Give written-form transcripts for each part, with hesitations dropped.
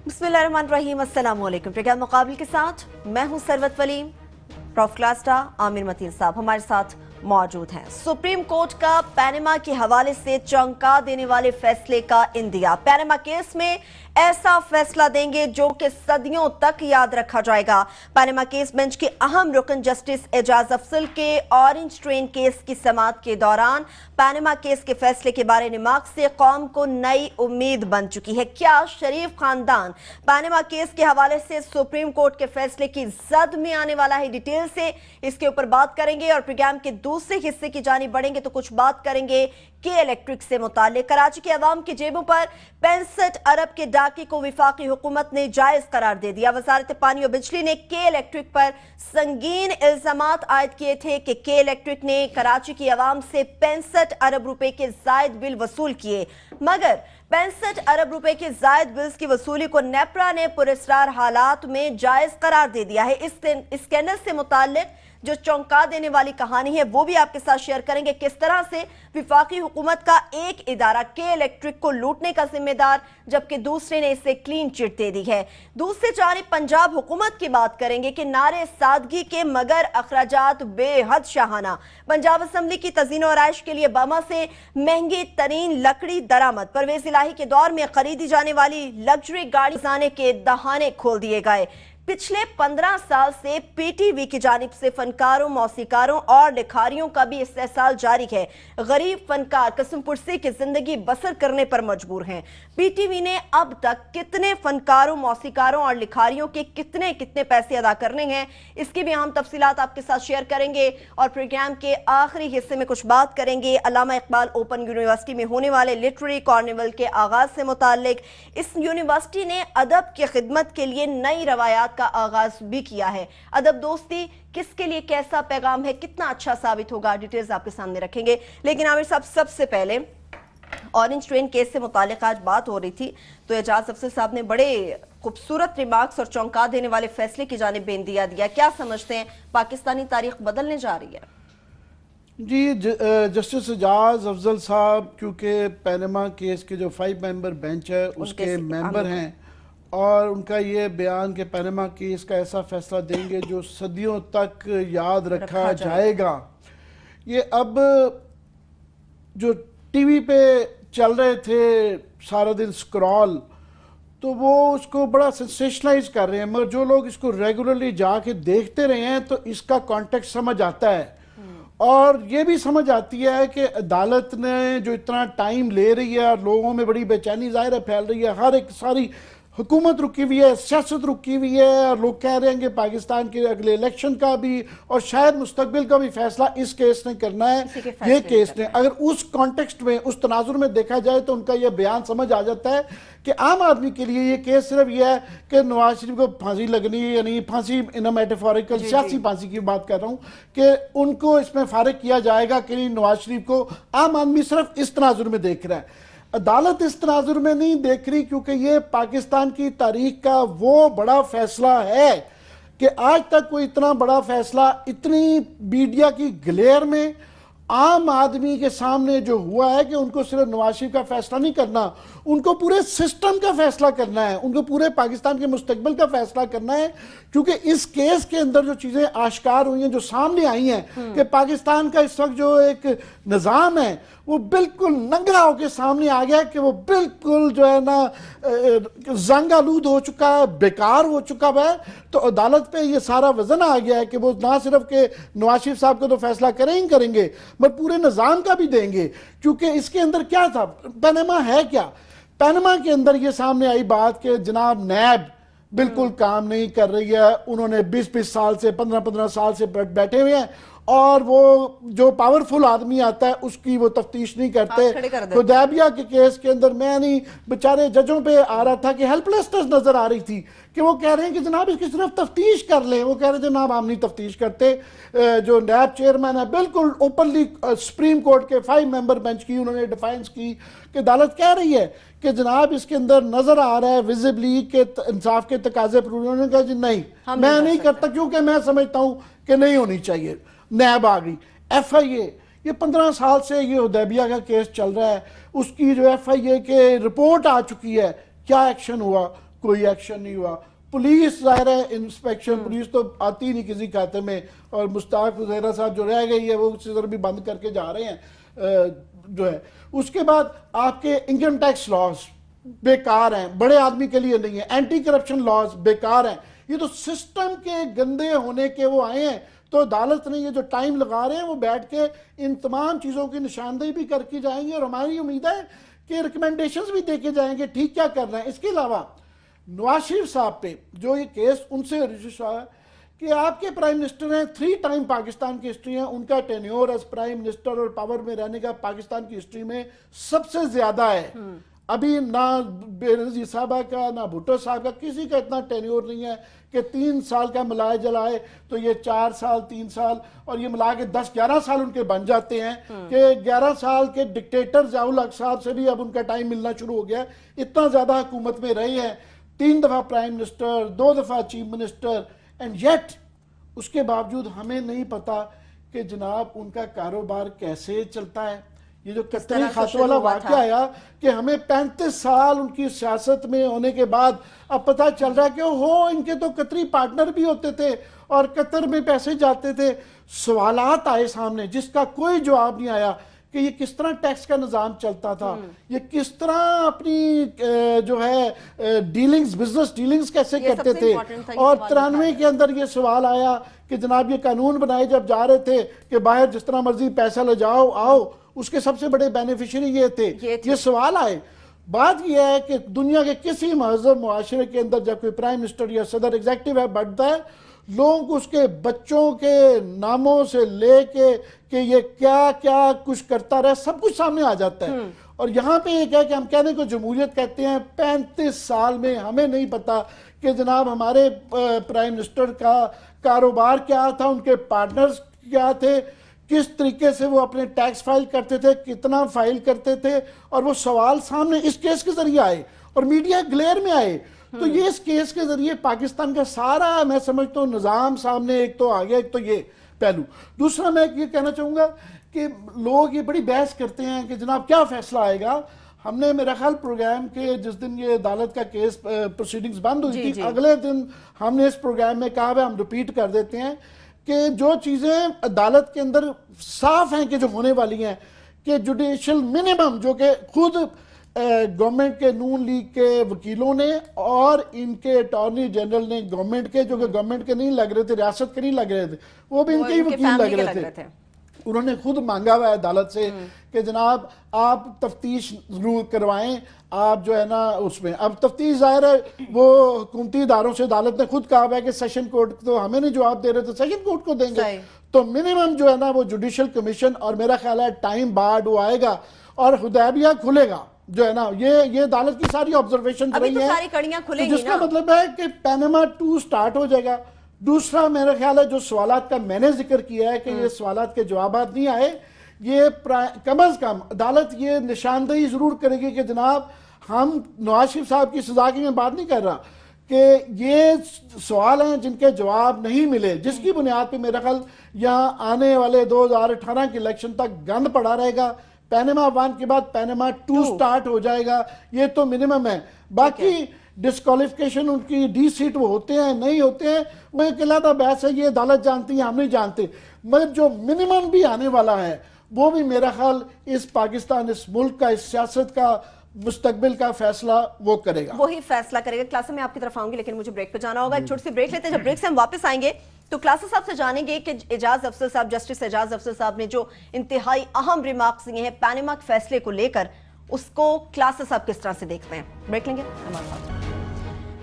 बिस्मिल्लाहिर्रहमानिर्रहीम। अस्सलाम वालेकुम। प्रोग्राम मुकाबले के साथ मैं हूं सरवत वलीम। प्रॉफ क्लास्टा आमिर मतीन साहब हमारे साथ मौजूद हैं। सुप्रीम कोर्ट का पैनामा के हवाले से चौंका देने वाले फैसले का इंदिया। पैनामा केस में ऐसा फैसला देंगे जो कि सदियों तक याद रखा जाएगा। पैनामा केस बेंच के अहम रुकन जस्टिस एजाज अफजल के ऑरेंज ट्रेन केस की समाअत के दौरान पैनामा केस के फैसले के बारे निमाक से कौम को नई उम्मीद बन चुकी है। क्या शरीफ खानदान पैनामा केस के हवाले से सुप्रीम कोर्ट के फैसले की जद में आने वाला है? डिटेल से इसके ऊपर बात करेंगे और प्रोग्राम के दूसरे हिस्से की जानिब बढ़ेंगे तो कुछ बात करेंगे के इलेक्ट्रिक से मुताल्लिक। कराची के अवाम की जेबों पर 65 अरब के डाके को विफाकी हुकूमत ने जायज करार दे दिया। वजारत पानी और बिजली ने के इलेक्ट्रिक पर संगीन इल्जामात आयद किए थे कि के इलेक्ट्रिक ने कराची की अवाम से 65 अरब रुपए के जायद बिल वसूल किए, मगर 65 अरब रुपए के जायद बिल्स की वसूली को नेपरा ने पुरस्कार हालात में जायज करार दे दिया है। इस स्कैंडल से मुताल्लिक जो चौंका देने वाली कहानी है वो भी आपके साथ शेयर करेंगे। किस तरह से विफाकी हुकूमत का एक इदारा के इलेक्ट्रिक को लूटने का जिम्मेदार जबकि दूसरे ने इसे क्लीन चिट दे दी है। दूसरी जानिब पंजाब हुकूमत की बात करेंगे कि नारे सादगी के मगर अखराजात बेहद शाहाना। पंजाब असम्बली की तज़ीन और आयश के लिए बमा से महंगी तरीन लकड़ी दरामद। परवेज इलाही के दौर में खरीदी जाने वाली लग्जरी गाड़ी जाने के दहाने खोल दिए गए। पिछले 15 साल से पीटीवी की जानिब से फनकारों, मौसीकारों और लिखारियों का भी इस्तेहसाल जारी है। गरीब फनकार कसम पुरसी की जिंदगी बसर करने पर मजबूर हैं। पीटीवी ने अब तक कितने फनकारों, मौसीकारों और लिखारियों के कितने पैसे अदा करने हैं, इसकी भी अहम तफसीलात आपके साथ शेयर करेंगे और प्रोग्राम के आखिरी हिस्से में कुछ बात करेंगे अल्लामा इकबाल ओपन यूनिवर्सिटी में होने वाले लिटरेरी कार्निवल के आगाज से मुताल्लिक। इस यूनिवर्सिटी ने अदब की खिदमत के लिए नई रवायात का आगाज भी किया है। अदब दोस्ती किसके लिए कैसा पैगाम है, कितना अच्छा साबित होगा, डिटेल्स आपके सामने रखेंगे। लेकिन आमिर साहब, सबसे पहले ऑरेंज ट्रेन केस से मुतालिक आज बात हो रही थी तो एजाज अफजल साहब ने बड़े खूबसूरत रिमार्क्स और चौंका देने वाले फैसले की जानिब बेंदिया दिया। क्या समझते हैं, पाकिस्तानी तारीख बदलने जा रही है? जी, जस्टिस एजाज अफजल साहब क्योंकि पैनामा केस के जो 5 मेंबर बेंच है उसके मेंबर हैं और उनका ये बयान कि पैनामा केस का ऐसा फैसला देंगे जो सदियों तक याद रखा जाएगा, ये अब जो टीवी पे चल रहे थे सारा दिन स्क्रॉल, तो वो उसको बड़ा सेंसेशनलाइज कर रहे हैं, मगर जो लोग इसको रेगुलरली जाके देखते रहे हैं तो इसका कॉन्टेक्स्ट समझ आता है। और ये भी समझ आती है कि अदालत ने जो इतना टाइम ले रही है और लोगों में बड़ी बेचैनी ज़ाहिर फैल रही है, हर एक सारी हुकूमत रुकी हुई है, सियासत रुकी हुई है और लोग कह रहे हैं कि पाकिस्तान के अगले इलेक्शन का भी और शायद मुस्तकबिल का भी फैसला इस केस ने करना है। ये केस ने अगर उस कॉन्टेक्स्ट में, उस तनाजुर में देखा जाए तो उनका ये बयान समझ आ जाता है कि आम आदमी के लिए ये केस सिर्फ ये है कि नवाज शरीफ को फांसी लगनी है या नहीं, फांसी इन मेटाफोरिकल सियासी फांसी की बात कर रहा हूँ कि उनको इसमें फारिग किया जाएगा कि नहीं नवाज शरीफ को। आम आदमी सिर्फ इस तनाजुर में देख रहा है, अदालत इस तनाजुर में नहीं देख रही, क्योंकि ये पाकिस्तान की तारीख का वो बड़ा फैसला है कि आज तक कोई इतना बड़ा फैसला इतनी मीडिया की ग्लेयर में आम आदमी के सामने जो हुआ है कि उनको सिर्फ नवाज शरीफ का फैसला नहीं करना, उनको पूरे सिस्टम का फैसला करना है, उनको पूरे पाकिस्तान के मुस्तकबिल का फैसला करना है। क्योंकि इस केस के अंदर जो चीज़ें आश्कार हुई हैं, जो सामने आई हैं कि पाकिस्तान का इस वक्त जो एक निज़ाम है वो बिल्कुल नंगा होकर सामने आ गया है कि वो बिल्कुल जो है ना जंग आलूद हो चुका है, बेकार हो चुका है। तो अदालत पे ये सारा वजन आ गया है कि वो ना सिर्फ के नवाज शरीफ साहब को तो फैसला करेंगे मगर पूरे निज़ाम का भी देंगे। क्योंकि इसके अंदर क्या था, पैनामा है क्या, पैनामा के अंदर ये सामने आई बात कि जनाब नैब बिल्कुल काम नहीं कर रही है, उन्होंने 20-20 साल से 15-15 साल से बैठे हुए हैं और वो जो पावरफुल आदमी आता है उसकी वो तफ्तीश नहीं करते। हुदैबिया के केस के अंदर मैं नहीं बेचारे जजों पे आ रहा था कि हेल्पलेसनेस नजर आ रही थी कि वो कह रहे हैं कि जनाब इसकी सिर्फ तफ्तीश कर लें। वो कह रहे थे जनाब हम नहीं तफ्तीश करते। जो नैब चेयरमैन है बिल्कुल ओपनली सुप्रीम कोर्ट के 5 मेंबर बेंच की उन्होंने डिफाइंस की कि अदालत कह रही है कि जनाब इसके अंदर नजर आ रहा है विजिबली के इंसाफ के तकाजे पर। उन्होंने कहा जी नहीं, मैं नहीं करता क्योंकि मैं समझता हूं कि नहीं होनी चाहिए। नैब आ गई, FIA, ये 15 साल से ये हुदैबिया का केस चल रहा है, उसकी जो FIA के रिपोर्ट आ चुकी है, क्या एक्शन हुआ? کوئی ایکشن نہیں ہوا. پولیس ظاہر ہے انسپیکشن پولیس تو آتی نہیں کسی کھاتے میں, اور مشتاق زہرا صاحب جو رہ گئی ہے وہ سیزر بھی بند کر کے جا رہے ہیں جو ہے. اس کے بعد آپ کے انکم ٹیکس لاز بیکار ہیں, بڑے آدمی کے لیے نہیں ہے. اینٹی کرپشن لاز بیکار ہیں. یہ تو سسٹم کے گندے ہونے کے وہ آئے ہیں. تو عدالت نے یہ جو ٹائم لگا رہے ہیں وہ بیٹھ کے ان تمام چیزوں کی نشاندہی بھی کر کے جائیں گے, اور ہماری امید ہے کہ ریکمنڈیشنز بھی دے کے جائیں گے ٹھیک کیا کرنا ہے. اس کے علاوہ نواز شریف صاحب پہ جو یہ کیس ان سے رجسٹر ہوا ہے کہ آپ کے پرائم منسٹر ہیں, 3 ٹائم پاکستان کی ہسٹری ہے, ان کا ٹینیور ایز پرائم منسٹر اور پاور میں رہنے کا پاکستان کی ہسٹری میں سب سے زیادہ ہے. ابھی نہ بینظیر صاحبہ کا نہ بھٹو صاحب کا کسی کا اتنا ٹینیور نہیں ہے کہ 3 سال کا ملائے جلائے تو یہ 4 سال 3 سال اور یہ ملا کے 10-11 سال ان کے بن جاتے ہیں کہ 11 سال کے ڈکٹیٹر ضیاء الحق صاحب سے بھی اب ان کا ٹائم ملنا شروع ہو گیا. اتنا زیادہ حکومت میں رہی ہیں, 3 دفعہ پرائم منسٹر, 2 دفعہ چیف منسٹر, اینڈ یٹ اس کے باوجود ہمیں نہیں پتا کہ جناب ان کا کاروبار کیسے چلتا ہے. یہ جو قطری خاتون والا واقعہ آیا کہ ہمیں 35 سال ان کی سیاست میں ہونے کے بعد اب پتہ چل رہا ہے کہ ان کے تو قطری پارٹنر بھی ہوتے تھے اور قطر میں پیسے جاتے تھے. سوالات آئے سامنے جس کا کوئی جواب نہیں آیا کہ یہ کس طرح ٹیکس کا نظام چلتا تھا, یہ کس طرح اپنی جو ہے ڈیلنگز, بزنس ڈیلنگز کیسے کرتے تھے. اور 93 کے اندر یہ سوال آیا کہ جناب یہ قانون بنائے جب جا رہے تھے کہ باہر جس طرح مرضی پیسہ لے جاؤ آؤ, اس کے سب سے بڑے بینیفیشری یہ تھے. یہ سوال آئے. بات یہ ہے کہ دنیا کے کسی مہذب معاشرے کے اندر جب کوئی پرائم منسٹر یا صدر ایگزیکٹو ہے بڑھتا ہے, لوگوں کو اس کے بچوں کے ناموں سے لے کے کہ یہ کیا کیا کچھ کرتا رہے سب کچھ سامنے آ جاتا ہے. اور یہاں پہ ایک ہے کہ ہم کہنے کو جمہوریت کہتے ہیں, 35 سال میں ہمیں نہیں پتا کہ جناب ہمارے پرائم منسٹر کا کاروبار کیا تھا, ان کے پارٹنرز کیا تھے, کس طریقے سے وہ اپنے ٹیکس فائل کرتے تھے, کتنا فائل کرتے تھے. اور وہ سوال سامنے اس کیس کے ذریعے آئے اور میڈیا گلیئر میں آئے. تو یہ اس کیس کے ذریعے پاکستان کا سارا میں سمجھتا ہوں نظام سامنے ایک تو آ گیا. ایک تو یہ پہلو. دوسرا میں یہ کہنا چاہوں گا کہ لوگ یہ بڑی بحث کرتے ہیں کہ جناب کیا فیصلہ آئے گا. ہم نے میرا خیال پروگرام کے جس دن یہ عدالت کا کیس پروسیڈنگز بند ہوئی تھی اگلے دن ہم نے اس پروگرام میں کہا ہم ریپیٹ کر دیتے ہیں کہ جو چیزیں عدالت کے اندر صاف ہیں کہ جو ہونے والی ہیں کہ جوڈیشل منیمم جو کہ خود گورنمنٹ کے نون لیگ کے وکیلوں نے اور ان کے اٹارنی جنرل نے گورنمنٹ کے جو کہ گورنمنٹ کے نہیں لگ رہے تھے, ریاست کے نہیں لگ رہے تھے, وہ بھی ان کے ہی وکیل لگ رہے تھے. انہوں نے خود مانگا ہوا ہے عدالت سے کہ جناب آپ تفتیش ضرور کروائیں. آپ جو ہے نا اس میں اب تفتیش ظاہر ہے وہ حکومتی اداروں سے عدالت نے خود کہا ہوا ہے کہ سیشن کورٹ تو ہمیں نہیں جواب دے رہے تو سیشن کورٹ کو دیں گے. تو منیمم جو ہے نا وہ جوڈیشل کمیشن, اور میرا خیال ہے ٹائم بارڈ وہ آئے گا اور حدیبیہ کھلے گا جو ہے نا. یہ عدالت کی ساری آبزرویشن رہی ہے جس کا مطلب ہے کہ پینما 2 سٹارٹ ہو جائے گا. دوسرا میرا خیال ہے جو سوالات کا میں نے ذکر کیا ہے کہ یہ سوالات کے جوابات نہیں آئے, یہ کم از کم عدالت یہ نشاندہی ضرور کرے گی کہ جناب ہم نواز شریف صاحب کی سزا کی میں بات نہیں کر رہا کہ یہ سوال ہیں جن کے جواب نہیں ملے, جس کی بنیاد پہ میرا خیال یہاں آنے والے 2018 کے الیکشن تک گند پڑا رہے گا. پینما 1 کے بعد پینما 2 سٹارٹ ہو جائے گا. یہ تو منیمم ہے. باقی ڈسکوالیفیکیشن ان کی ڈی سیٹ وہ ہوتے ہیں نہیں ہوتے ہیں وہ ایک علیحدہ بحث ہے, یہ عدالت جانتی ہے ہم نہیں جانتے. مگر جو منیمم بھی آنے والا ہے وہ بھی میرا خیال اس پاکستان, اس ملک کا, اس سیاست کا مستقبل کا فیصلہ وہ کرے گا, وہی فیصلہ کرے گا. کلاسہ میں آپ کی طرف آؤں گی لیکن مجھے بریک پہ جانا ہوگا. ایک چھوٹی سی بریک لیتے ہیں. جب بریک سے ہم واپس آئیں گے تو کلاسہ صاحب سے جانیں گے کہ اعجاز افضل صاحب, جسٹس اعجاز افضل صاحب نے جو انتہائی اہم ریمارکس دیے ہیں پینما کے فیصلے کو لے کر, اس کو کلاسہ صاحب کس طرح سے دیکھتے ہیں. بریک لیں گے ہمارے ساتھ.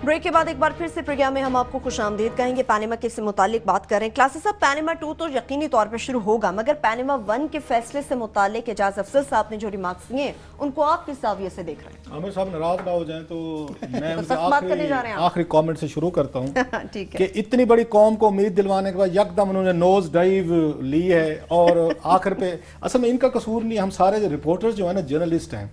بریک کے بعد ایک بار پھر سے پروگرام میں ہم آپ کو خوش آمدید کہیں گے. پینما کیس سے متعلق بات کر رہے ہیں. کلاسز صاحب پینما 2 تو یقینی طور پر شروع ہوگا, مگر پینما 1 کے فیصلے سے متعلق اعجاز افضل صاحب نے جو ریمارکس دیے ہیں ان کو آپ کس زاویے سے دیکھ رہے ہیں؟ عامر صاحب ناراض نہ ہو جائیں تو میں ان سے آخری کامنٹ سے شروع کرتا ہوں کہ اتنی بڑی قوم کو امید دلوانے کے بعد یکدم انہوں نے نوز ڈائیو لی ہے. اور آخر پہ اصل میں ان کا قصور نہیں, ہم سارے رپورٹرز جو ہیں نا جرنلسٹ ہیں,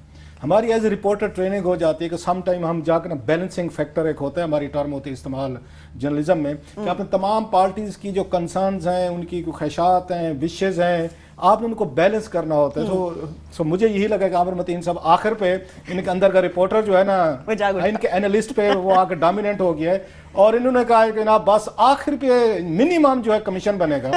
ہماری ایز اے رپورٹر ٹریننگ ہو جاتی ہے کہ سم ٹائم ہم جا کر بیلنسنگ فیکٹر ایک ہوتا ہے، ہماری ٹرم ہوتی ہے استعمال جرنلزم میں، کہ آپ نے تمام پارٹیز کی جو کنسرنز ہیں، ان کی خواہشات ہیں، وشز ہیں، آپ نے ان کو بیلنس کرنا ہوتا ہے. سو مجھے یہی لگا کہ عامر متین صاحب آخر پہ ان کے اندر کا رپورٹر جو ہے نا، ان کے اینالسٹ پہ وہ آ کے ڈومیننٹ ہو گیا ہے، اور انہوں نے کہا کہ جناب بس آخر پہ منیمم جو ہے کمیشن بنے گا.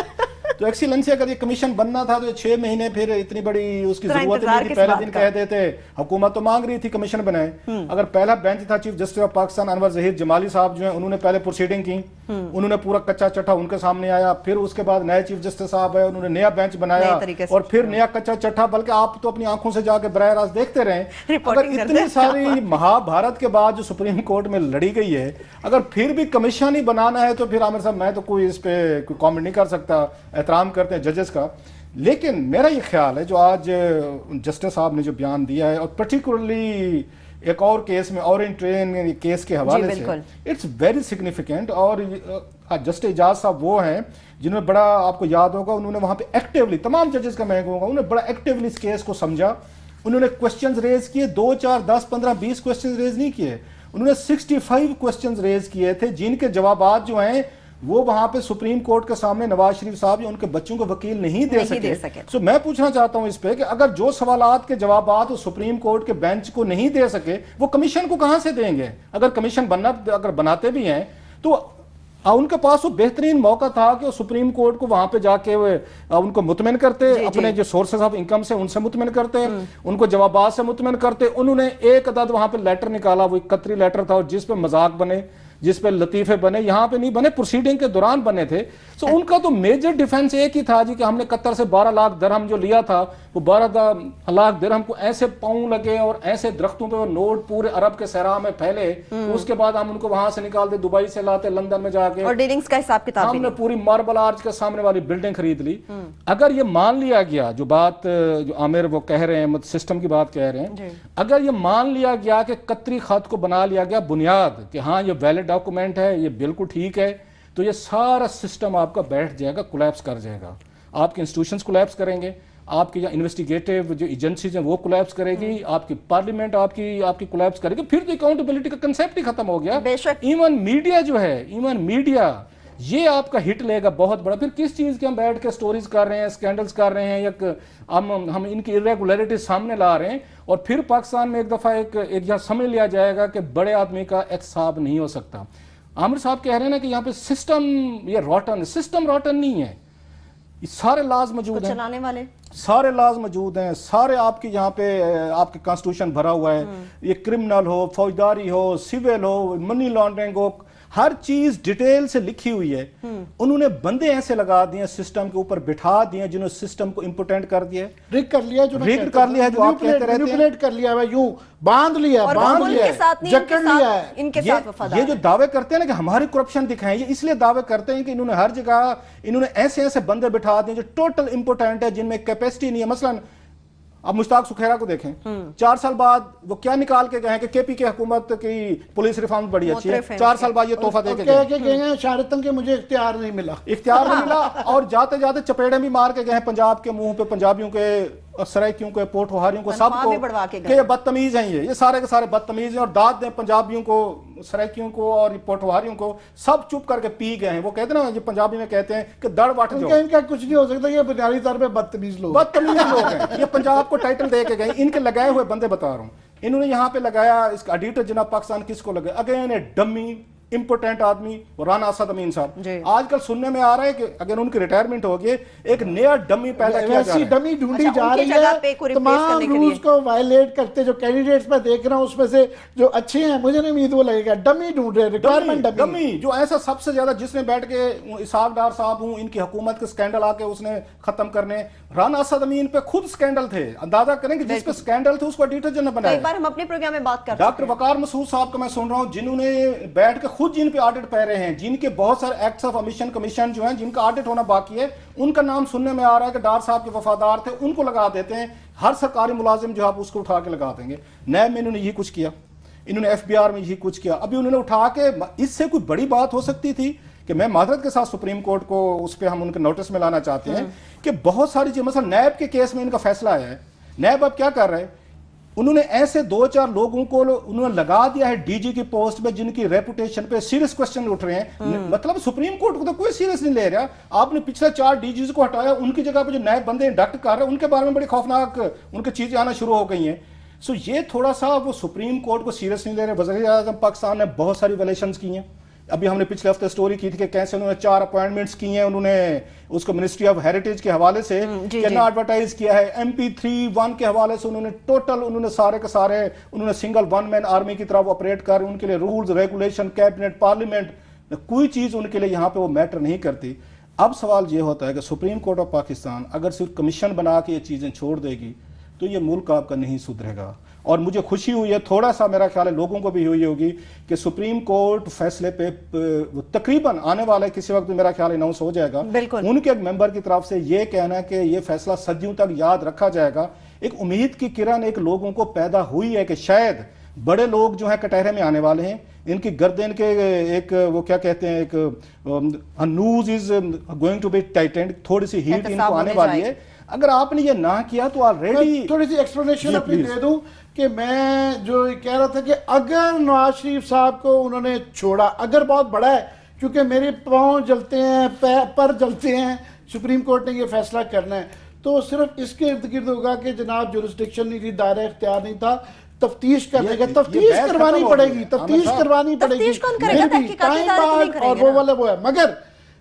تو ایکسیلنسی اگر یہ کمیشن بننا تھا تو 6 مہینے پھر اتنی بڑی اس کی ضرورت نہیں تھی. پہلے دن کہہ دیتے، حکومت تو مانگ رہی تھی کمیشن بنائے. اگر پہلا بینچ تھا چیف جسٹس آف پاکستان انور ظہیر جمالی صاحب جو ہیں، انہوں نے پہلے پروسیڈنگ کی، انہوں نے پورا کچا چٹھا ان کے سامنے آیا. پھر اس کے بعد نئے چیف جسٹس صاحب ہے، انہوں نے نیا بینچ بنایا اور پھر نیا کچا چٹھا. بلکہ آپ تو اپنی آنکھوں سے جا کے براہ راست دیکھتے رہیں. اگر اتنی ساری مہا بھارت کے بعد جو سپریم کورٹ میں لڑی گئی ہے، اگر پھر بھی کمیشن ہی بنانا ہے تو پھر عامر صاحب میں تو کوئی اس پہ کوئی کامنٹ نہیں کر سکتا. احترام کرتے ہیں ججز کا. لیکن میرا یہ خیال ہے جو آج جسٹس صاحب نے جو بیان دیا ہے، اور پرٹیکولرلی ایک اور کیس میں، اورینج ٹرین کیس کے حوالے سے، اٹس ویری سگنیفیکنٹ. اور جسٹس اعجاز صاحب وہ ہیں جنہوں نے بڑا، آپ کو یاد ہوگا، انہوں نے وہاں پہ ایکٹیولی، تمام ججز کا میں کہوں گا، انہوں نے بڑا ایکٹیولی اس کیس کو سمجھا. انہوں نے کوسچنز ریز کیے، 2 4 10 15 20 کوسچنز ریز نہیں کیے، انہوں نے 65 کوسچنز ریز کیے تھے، جن کے جوابات جو ہیں وہ وہاں پہ سپریم کورٹ کے سامنے نواز شریف صاحب یا ان کے بچوں کو وکیل نہیں دے سکے. سو میں پوچھنا چاہتا ہوں اس پہ کہ اگر جو سوالات کے جوابات وہ سپریم کورٹ کے بینچ کو نہیں دے سکے، وہ کمیشن کو کہاں سے دیں گے؟ اگر کمیشن اگر بناتے بھی ہیں تو ان کے پاس وہ بہترین موقع تھا کہ وہ سپریم کورٹ کو وہاں پہ جا کے ان کو مطمئن کرتے، اپنے جو سورسز آف انکم سے ان سے مطمئن کرتے، ان کو جوابات سے مطمئن کرتے. انہوں نے ایک عدد وہاں پہ لیٹر نکالا، وہ قطری لیٹر تھا، اور جس پہ مذاق بنے، جس پہ لطیفے بنے، یہاں پہ نہیں بنے، پروسیڈنگ کے دوران بنے تھے. سو ان کا تو میجر ڈیفنس ایک ہی تھا جی کہ ہم نے قطر سے 12 لاکھ درہم جو لیا تھا، وہ 12 لاکھ درہم کو ایسے پاؤں لگے اور ایسے درختوں پہ وہ نوٹ پورے عرب کے صحرا میں پھیلے، اس کے بعد ہم ان کو وہاں سے نکالتے، دبئی سے لاتے، لندن میں جا کے، اور ڈیلنگز کا حساب کتاب ہم نے پوری ماربل آرچ کے سامنے والی بلڈنگ خرید لی. اگر یہ مان لیا گیا، جو بات جو عامر وہ کہہ رہے ہیں، سسٹم کی بات کہہ رہے ہیں، اگر یہ مان لیا گیا کہ قطری خط کو بنا لیا گیا بنیاد کہ ہاں یہ ویلڈ ڈاکومنٹ ہے، یہ بالکل ٹھیک ہے، تو یہ سارا سسٹم آپ کا بیٹھ جائے گا، کولیپس کر جائے گا. آپ کے انسٹیٹیوشنز کولیپس کریں گے، آپ کی انویسٹیگیٹو جو ایجنسیز ہیں وہ کولیپس کرے گی، آپ کی پارلیمنٹ آپ کی کولیپس کرے گی. پھر تو اکاؤنٹیبلٹی کا کنسیپٹ ہی ختم ہو گیا. ایون میڈیا جو ہے، ایون میڈیا یہ آپ کا ہٹ لے گا بہت بڑا. پھر کس چیز کے ہم بیٹھ کے سٹوریز کر رہے ہیں، اسکینڈلز کر رہے ہیں، یا ہم ان کی irregularities سامنے لا رہے ہیں، اور پھر پاکستان میں ایک دفعہ ایک یہاں سمجھ لیا جائے گا کہ بڑے آدمی کا احتساب نہیں ہو سکتا. عامر صاحب کہہ رہے ہیں نا کہ یہاں پہ سسٹم یہ روٹن، سسٹم روٹن نہیں ہے. سارے لاز موجود ہیں، چلانے والے سارے لاز موجود ہیں، سارے آپ کے یہاں پہ آپ کے کانسٹیٹیوشن بھرا ہوا ہے. یہ کرمنل ہو، فوجداری ہو، سول ہو، منی لانڈرنگ ہو، ہر چیز ڈیٹیل سے لکھی ہوئی ہے. انہوں نے بندے ایسے لگا دیے، سسٹم کے اوپر بٹھا دیے جنہوں نے سسٹم کو امپورٹنٹ کر دیا، ریگ کر لیا، جو آپ کہتے رہتے ہیں، کر لیا ہے، یوں باندھ لیا، جکڑ لیا ہے. ان کے ساتھ وفادار یہ جو دعوے کرتے ہیں نا کہ ہماری کرپشن دکھائیں، یہ اس لیے دعوے کرتے ہیں کہ انہوں نے ہر جگہ انہوں نے ایسے ایسے بندے بٹھا دیے جو ٹوٹل امپورٹنٹ ہے، جن میں کیپیسٹی نہیں ہے. مثلا اب مشتاق سکھیرا کو دیکھیں، 4 سال بعد وہ کیا نکال کے گئے کہ کے پی کی حکومت کی پولیس ریفارم بڑی اچھی ہے. 4 سال بعد یہ تحفہ دے کے گئے ہیں شارتن کے مجھے اختیار نہیں ملا، اور جاتے جاتے چپیڑے بھی مار کے گئے ہیں پنجاب کے منہ پہ، پنجابیوں کے، سرائکیوں کے، پوٹھوہاریوں کو، سب کو کہ یہ بدتمیز ہیں، یہ سارے کے سارے بدتمیز ہیں، اور داد دیں پنجابیوں کو، سرائکیوں کو اور پوٹھوہاریوں کو. سب چپ کر کے پی گئے ہیں. وہ کہتے ہیں نا، یہ پنجابی میں کہتے ہیں کہ دڑ وٹ جاؤ. ان کا کچھ نہیں ہو سکتا، یہ بنیادی طور پہ بدتمیز لوگ ہیں. یہ پنجاب کو ٹائٹل دے کے گئے. ان کے لگائے ہوئے بندے بتا رہا ہوں، انہوں نے یہاں پہ لگایا، اس کا ایڈیٹر جناب پاکستان کس کو لگایا؟ اگین ڈمی امپورٹنٹ آدمی رانا اسد امین صاحب. آج کل سننے میں آ رہا ہے کہ اگر ان کی ریٹائرمنٹ ہوگی ایک نیا ڈمی پیدا کیا جا رہا ہے. ڈمی ڈھونڈی جا رہی ہے، تمام رولز کو وائلیٹ کرتے جو کینڈیڈیٹس میں دیکھ رہا ہوں اس میں سے جو اچھے ہیں، مجھے نہیں امید وہ لگے گا. ڈمی ڈھونڈ رہے، ریٹائرمنٹ ڈمی، جو ایسا سب سے زیادہ جس نے بیٹھ کے اسحاق ڈار صاحب ہوں، ان کی حکومت کے سکینڈل آ کے اس نے ختم کرنے. رانا اسد امین پہ خود سکینڈل تھے، اندازہ کریں کہ جس پہ سکینڈل تھے اس کو ایڈیٹر جنرل بنایا. ایک بار ہم اپنے پروگرام میں بات کرتے ہیں، ڈاکٹر وقار مسعود صاحب کا میں سن رہا ہوں، جنہوں نے بیٹھ کے خود جن پہ آڈٹ پہ رہے ہیں، جن کے بہت سارے ایکٹس آف امیشن کمیشن جو ہیں جن کا آڈٹ ہونا باقی ہے، ان کا نام سننے میں آ رہا ہے کہ ڈار صاحب کے وفادار تھے، ان کو لگا دیتے ہیں. ہر سرکاری ملازم جو آپ اس کو اٹھا کے لگا دیں گے. نیب میں انہوں نے یہی کچھ کیا، انہوں نے ایف بی آر میں یہی کچھ کیا. ابھی انہوں نے اٹھا کے، اس سے کوئی بڑی بات ہو سکتی تھی کہ میں معذرت کے ساتھ سپریم کورٹ کو اس پہ ہم ان کے نوٹس میں لانا چاہتے ہیں کہ بہت ساری چیز، مثلا نیب کے کیس میں ان کا فیصلہ آیا ہے. نیب اب کیا کر رہے ہیں؟ उन्होंने ऐसे 2-4 लोगों को उन्होंने लगा दिया है डीजी की पोस्ट पे जिनकी रेपुटेशन पे सीरियस क्वेश्चन उठ रहे हैं। मतलब सुप्रीम कोर्ट को तो कोई सीरियस नहीं ले रहा। आपने पिछले 4 डीजीज को हटाया, उनकी जगह पे जो नए बंदे इंडक्ट कर रहे हैं उनके बारे में बड़ी खौफनाक उनकी चीजें आना शुरू हो गई हैं। सो ये थोड़ा सा वो सुप्रीम कोर्ट को सीरियस नहीं ले रहे। वज़ीर आज़म पाकिस्तान ने बहुत सारी वैलेशंस की हैं। अभी हमने पिछले हफ्ते स्टोरी की थी कि कैसे उन्होंने 4 अपॉइंटमेंट्स की हैं, उन्होंने उसको मिनिस्ट्री ऑफ हेरिटेज के हवाले से कितना एडवर्टाइज किया है, MP3-1 के हवाले से उन्होंने टोटल उन्होंने सारे के सारे उन्होंने सिंगल वन मैन आर्मी की तरफ ऑपरेट कर, उनके लिए रूल्स रेगुलेशन कैबिनेट पार्लियामेंट कोई चीज उनके लिए यहाँ पे वो मैटर नहीं करती। अब सवाल ये होता है कि सुप्रीम कोर्ट ऑफ पाकिस्तान अगर सिर्फ कमीशन बना के ये चीजें छोड़ देगी तो ये मुल्क आपका नहीं सुधरेगा। और मुझे खुशी हुई है, थोड़ा सा मेरा ख्याल है लोगों को भी हुई होगी कि सुप्रीम कोर्ट फैसले पे तकरीबन आने वाला है किसी वक्त मेरा ख्याल अनाउंस हो जाएगा। उनके एक मेंबर की तरफ से ये कहना कि ये फैसला सदियों तक याद रखा जाएगा, एक उम्मीद की किरण एक लोगों को पैदा हुई है कि शायद बड़े लोग जो है कटहरे में आने वाले हैं, इनकी गर्दन के एक वो क्या कहते हैं एक news is going to be tightened, थोड़ी सी हीट इनको आने वाली है। अगर आपने ये ना किया तो ऑलरेडी थोड़ी सी एक्सप्लेनेशन अपनी दे दूं कि मैं जो कह रहा था कि अगर नवाज शरीफ साहब को उन्होंने छोड़ा, अगर बहुत बड़ा है क्योंकि मेरे पाँव जलते हैं, पर जलते हैं, सुप्रीम कोर्ट ने ये फैसला करना है, तो सिर्फ इसके इर्द गिर्द होगा कि जनाब जुरिस्डिक्शन नहीं थी, दायरा इख्तियार नहीं था, तफ्तीश करने का, तफ्तीश करवानी पड़ेगी, तफ्तीश करवानी पड़ेगी, टाइम बाद और वो वाला वो है। मगर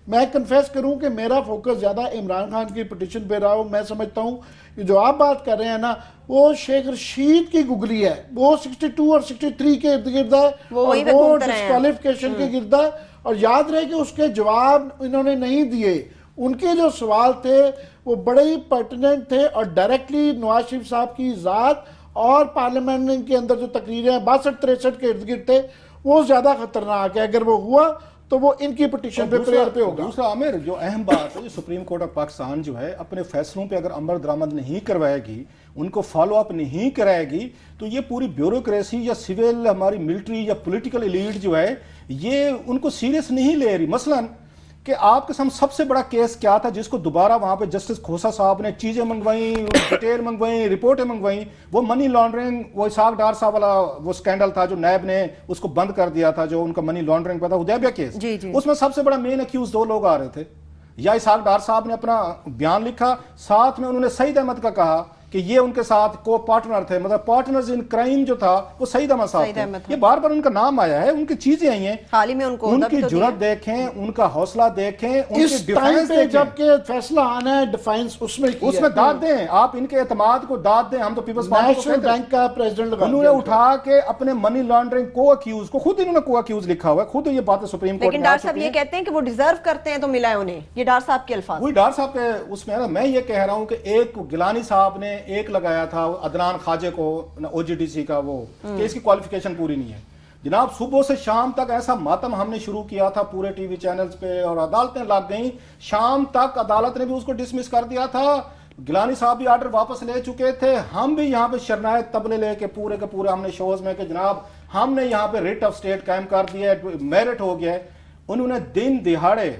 मैं कन्फेस करूं कि मेरा फोकस ज्यादा इमरान खान की पिटीशन पे रहा हूं। मैं समझता हूं कि जो आप बात कर रहे हैं ना वो शेख रशीद की गुगली है, वो 62 और 63 के इर्द गिर्द है और वो डिस्क्वालिफिकेशन के गिर्द है। और याद रहे कि उसके जवाब इन्होंने नहीं दिए, उनके जो सवाल थे वो बड़े ही पर्टिनेंट थे और डायरेक्टली नवाज शरीफ साहब की ज़ात और पार्लियामेंट के अंदर जो तकरीरें 62-63 के इर्द गिर्द थे वो ज्यादा खतरनाक है। अगर वो हुआ तो वो इनकी पिटीशन पे प्रेयर पे होगा। दूसरा आमिर जो अहम बात है, जो सुप्रीम कोर्ट ऑफ पाकिस्तान जो है अपने फैसलों पे अगर अमल दरामद नहीं करवाएगी, उनको फॉलो अप नहीं कराएगी, तो ये पूरी ब्यूरोक्रेसी या सिविल हमारी मिलिट्री या पॉलिटिकल एलीट जो है ये उनको सीरियस नहीं ले रही। मसलन कि आपके सामने सबसे बड़ा केस क्या था जिसको दोबारा वहां पे जस्टिस खोसा साहब ने चीजें मंगवाई, डिटेल मंगवाई, रिपोर्टें मंगवाई, वो मनी लॉन्ड्रिंग, वो इसाक डार साहब वाला वो स्कैंडल था जो नैब ने उसको बंद कर दिया था, जो उनका मनी लॉन्ड्रिंग पे था, हुदैबिया केस। उसमें सबसे बड़ा मेन अक्यूज 2 लोग आ रहे थे। या इसाक डार साहब ने अपना बयान लिखा, साथ में उन्होंने सईद अहमद का कहा कि ये उनके साथ को पार्टनर थे, मतलब पार्टनर्स इन क्राइम जो था वो सईद अहमद साहब थे। ये बार बार उनका नाम आया है, उनकी चीजें आई हैं, हाल ही में उनकी जुर्रत देखें, उनका हौसला देखें, उनकी डिफेंस देखें। जबकि फैसला आना है डिफेंस उसमें दाद दें, आप इनके एतमाद को दाद दें। हम तो पीपल्स नेशनल बैंक का प्रेसिडेंट उन्होंने उठा के अपने मनी लॉन्ड्रिंग को अक्यूज को खुद इन्होंने को अक्यूज लिखा हुआ है, खुद ये बातें सुप्रीम कोर्ट में। लेकिन डार साहब ये कहते हैं कि वो डिजर्व करते हैं तो मिला है उन्हें, ये डार साहब के अल्फाज। वही डार साहब के उसमें मैं ये कह रहा हूं कि एक गिलानी साहब ने एक लगाया था अदनान खाजे को ओजीडीसी का, वो कि इसकी क्वालिफिकेशन पूरी नहीं है। जनाब सुबह से शाम तक ऐसा मातम हमने शुरू किया था पूरे टीवी चैनल्स पे और अदालतें लग गई, शाम तक अदालत ने भी उसको डिसमिस कर दिया था। गिलानी साहब भी आर्डर वापस ले चुके थे, हम भी यहाँ पे शरनायत तबले लेके पूरे के पूरे हमने शोज में कि जनाब हमने यहाँ पे रिट ऑफ स्टेट कायम कर दिया है, मेरिट हो गया है। उन्होंने दिन दिहाड़े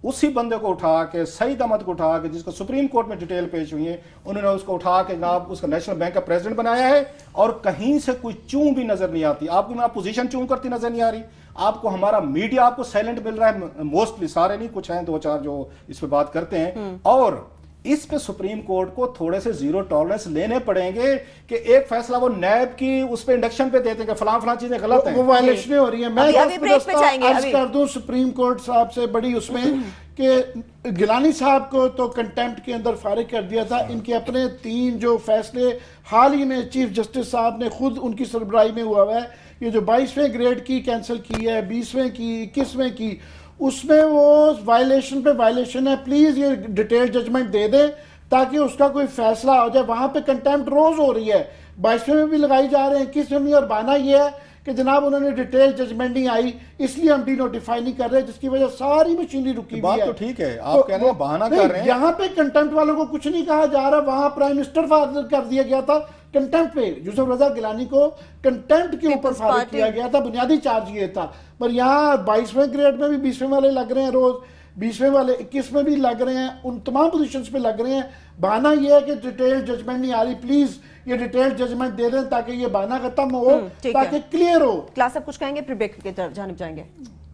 उसी बंदे को उठा के, सईद अहमद को उठा के, जिसको सुप्रीम कोर्ट में डिटेल पेश हुई है, उन्होंने उसको उठा के जनाब उसका नेशनल बैंक का प्रेसिडेंट बनाया है। और कहीं से कोई चूं भी नजर नहीं आती आपको, मेरा पोजीशन चूं करती नजर नहीं आ रही आपको, हमारा मीडिया आपको साइलेंट मिल रहा है, मोस्टली, सारे नहीं, कुछ हैं 2-4 जो इस पे बात करते हैं। और इस पे सुप्रीम कोर्ट को थोड़े से जीरो टॉलरेंस लेने पड़ेंगे कि एक फैसला वो नैब की उस पे इंडक्शन पे देते कि फलां चीजें गलत हैं, वो वायलेशनें हो रही है। मैं अर्ज कर दूं सुप्रीम कोर्ट साहब से बड़ी उसमें कि गिलानी साहब को तो कंटेम्प्ट के अंदर फारिग कर दिया था। इनके अपने 3 जो फैसले हाल ही में चीफ जस्टिस साहब ने खुद उनकी सरबराही में हुआ है, ये जो 22वें ग्रेड की कैंसिल की है, 20वें की, 21वें की, उसमें वो वायलेशन पे वायलेशन है, प्लीज ये डिटेल जजमेंट दे दें ताकि उसका कोई फैसला हो जाए। वहां पे कंटेम्प्ट रोज हो रही है, 22वें में भी लगाई जा रहे हैं, 21वें में, और बहाना ये है कि जनाब उन्होंने डिटेल जजमेंट नहीं आई इसलिए हम डी नोटिफाई नहीं कर रहे, जिसकी वजह सारी मशीनरी रुकी हुई है। तो ठीक है, आप कह रहे हैं बहाना कर रहे हैं, यहाँ पे कंटेम्प्ट वालों को कुछ नहीं कहा जा रहा, वहां प्राइम मिनिस्टर फारिग कर दिया गया था कंटेम्प्ट पे, यूसुफ रजा गिलानी को कंटेम्प्ट के ऊपर फारिग किया गया था, बुनियादी चार्ज ये था। पर यहाँ 22वें ग्रेड में भी 20वें वाले लग रहे हैं रोज, 20वें वाले 21वें भी लग रहे हैं, उन तमाम पोजीशंस पे लग रहे हैं। बहाना ये है कि डिटेल जजमेंट नहीं आ रही, प्लीज ये डिटेल जजमेंट दे दें ताकि ये बहाना खत्म हो, ताकि क्लियर हो। क्लास आप कुछ कहेंगे, फिर ब्रेक की जानिब जाएंगे।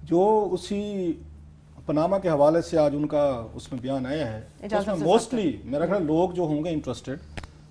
जो उसी पनामा के हवाले से आज उनका उसमें बयान आया है, उसमें मोस्टली मेरा ख्याल लोग जो होंगे इंटरेस्टेड